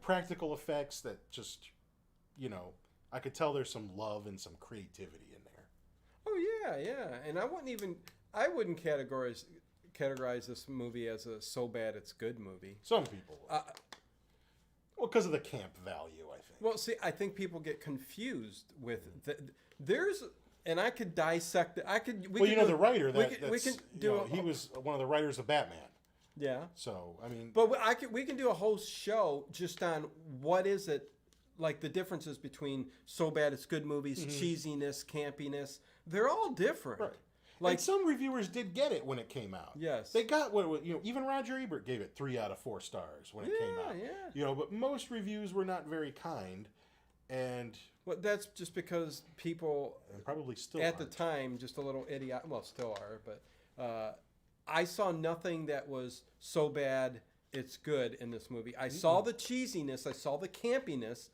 practical effects that just... I could tell there's some love and some creativity in there. Oh yeah, and I wouldn't categorize this movie as a so bad it's good movie. Some people. Well, because of the camp value, I think. Well, see, I think people get confused with there's, and I could dissect it. The writer we can do. He was one of the writers of Batman. Yeah. So I mean, but we can do a whole show just on what is it, like the differences between so bad it's good movies, cheesiness, campiness. They're all different. Right. Like and some reviewers did get it when it came out. Yes. They got even Roger Ebert gave it 3 out of 4 stars when it came out. Yeah. But most reviews were not very kind, and well, that's just because people probably still at aren't. the time just a little idiot. Well, still are, but I saw nothing that was so bad it's good in this movie. I saw the cheesiness. I saw the campiness.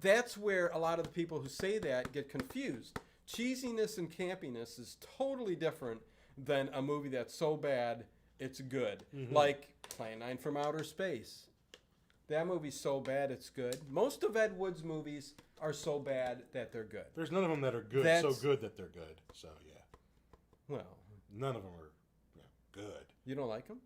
That's where a lot of the people who say that get confused. Cheesiness and campiness is totally different than a movie that's so bad it's good. Like Plan 9 from Outer Space. That movie's so bad it's good. Most of Ed Wood's movies are so bad that they're good. There's none of them that are good, so good that they're good. So, yeah. Well. None of them are good. You don't like them?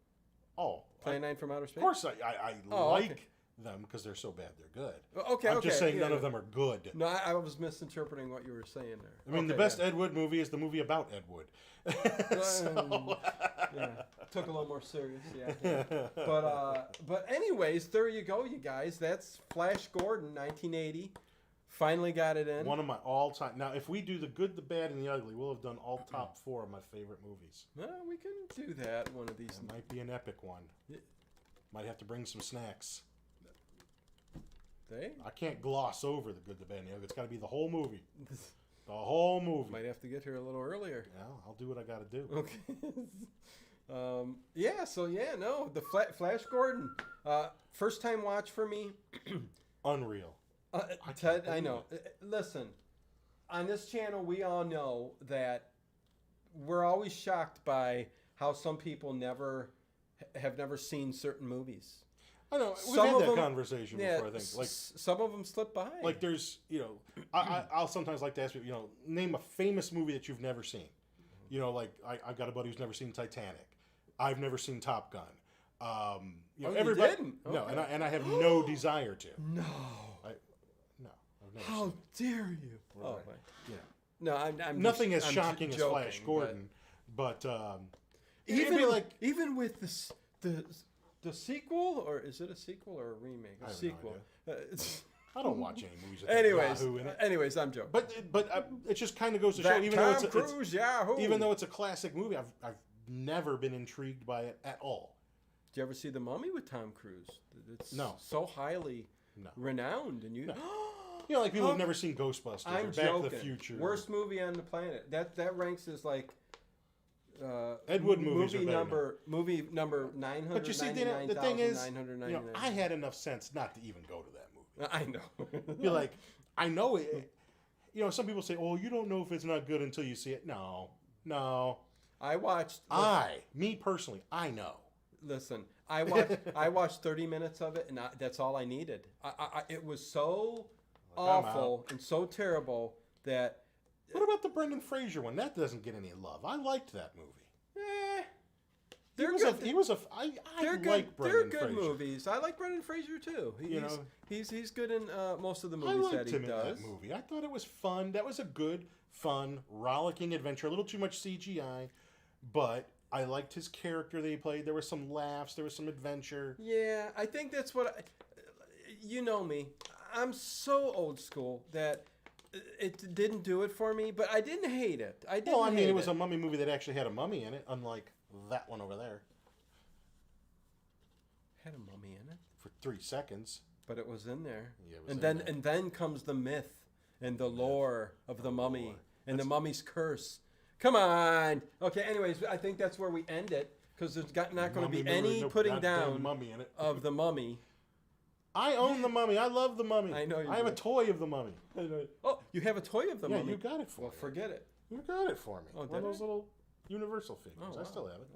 Oh. Plan 9 from Outer Space? Of course I like them because they're so bad they're good. Okay, I'm just saying none of them are good. No, I was misinterpreting what you were saying there. I mean, the best Ed Wood movie is the movie about Ed Wood. Took a little more serious, yeah. But anyways, there you go, you guys. That's Flash Gordon, 1980. Finally got it in. One of my all-time. Now, if we do the good, the bad, and the ugly, we'll have done all top 4 of my favorite movies. Well, we can do that one of these. It might be an epic one. Might have to bring some snacks. I can't gloss over the good, the bad, and the ugly. It's got to be the whole movie. The whole movie. Might have to get here a little earlier. Yeah, I'll do what I got to do. Okay. The Flash Gordon. First time watch for me. Unreal. Ted, I know. Listen, on this channel, we all know that we're always shocked by how some people have never seen certain movies. I know. We've had that conversation before, I think. Like, some of them slip by. Like there's, I'll sometimes like to ask people, name a famous movie that you've never seen. Like I've got a buddy who's never seen Titanic. I've never seen Top Gun. Everybody didn't? Okay. No, and I have no desire to. No. I've never How seen dare you? Right. Oh, no, I'm nothing just, as shocking as joking, Flash Gordon, but even with the sequel, or is it a sequel or a remake? A sequel. No I don't watch any movies. Anyways, I'm joking. But it just kind of goes to show, even though it's a classic movie, I've never been intrigued by it at all. Did you ever see The Mummy with Tom Cruise? It's no. So highly renowned, and you. No. Like people who've never seen Ghostbusters or Back to the Future. Worst movie on the planet. That ranks as like. Ed Wood movies movie number 900. But you see, the thing is, I had enough sense not to even go to that movie. I know. You're like, I know it. Some people say, "Oh, you don't know if it's not good until you see it." No. I watched. Me personally, I know. Listen, I watched 30 minutes of it, and that's all I needed. It was so awful and so terrible that. What about the Brendan Fraser one? That doesn't get any love. I liked that movie. They're good. They're good. Like Brendan They're good Fraser. movies. I like Brendan Fraser too. He's good in most of the movies that he does. In that movie. I thought it was fun. That was a good, fun, rollicking adventure. A little too much CGI, but I liked his character that he played. There were some laughs. There was some adventure. Yeah, I think that's what. You know me. I'm so old school that. It didn't do it for me, but I didn't hate it. It was a mummy movie that actually had a mummy in it, unlike that one over there. Had a mummy in it for 3 seconds, but it was in there. Yeah, it was and then comes the myth and the lore of the mummy and the mummy's curse. Come on. Okay. Anyways, I think that's where we end it because there's not going to be any putting down mummy in it. of the mummy. I own the mummy. I love the mummy. I know you I have a toy of the mummy. I know. Oh, you have a toy of the mummy? Yeah, you got it for me. Well, forget it. You got it for me. Oh, one of those little Universal figures. Oh, wow. I still have it.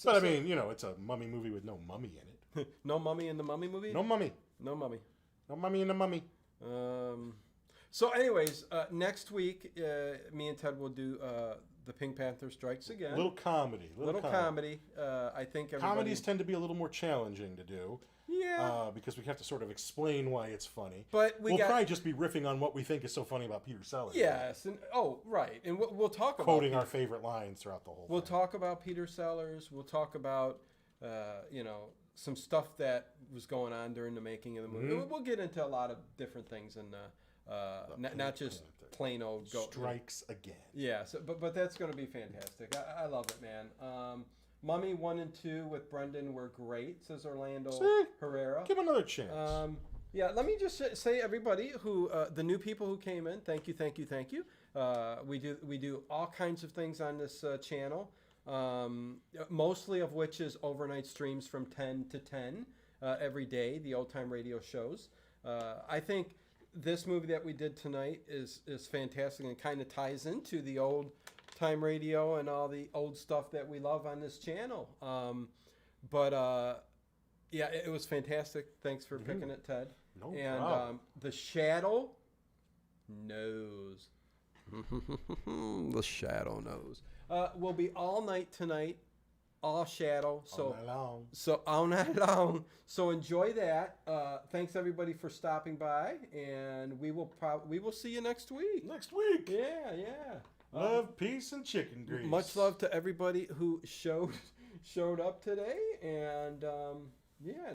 But I mean, it's a mummy movie with no mummy in it. No mummy in the mummy movie? No mummy. No mummy. No mummy in the mummy. So anyways, next week, me and Ted will do The Pink Panther Strikes Again. Little comedy. Little comedy. I think everybody... Comedies tend to be a little more challenging to do. Yeah. Because we have to sort of explain why it's funny. But we'll probably just be riffing on what we think is so funny about Peter Sellers. Yes. And, right. And we'll talk about... Quoting our favorite lines throughout the whole thing. We'll talk about Peter Sellers. We'll talk about, some stuff that was going on during the making of the movie. We'll get into a lot of different things and not just plain old... Strikes Again. Yeah. So, but that's going to be fantastic. I love it, man. Mummy 1 and 2 with Brendan were great, says Orlando Herrera. Give him another chance. Yeah, let me just say, everybody who the new people who came in, thank you. We do all kinds of things on this channel, mostly of which is overnight streams from 10 to 10 every day, the old time radio shows. I think this movie that we did tonight is fantastic and kind of ties into the old time radio and all the old stuff that we love on this channel. Yeah, it was fantastic. Thanks for picking it, Ted. No problem. The Shadow knows. The Shadow knows. We'll be all night tonight, all Shadow. All night long. So all night long. So enjoy that. Thanks everybody for stopping by, and we will see you next week. Next week. Yeah. Love, peace, and chicken grease. Much love to everybody who showed up today, and yeah.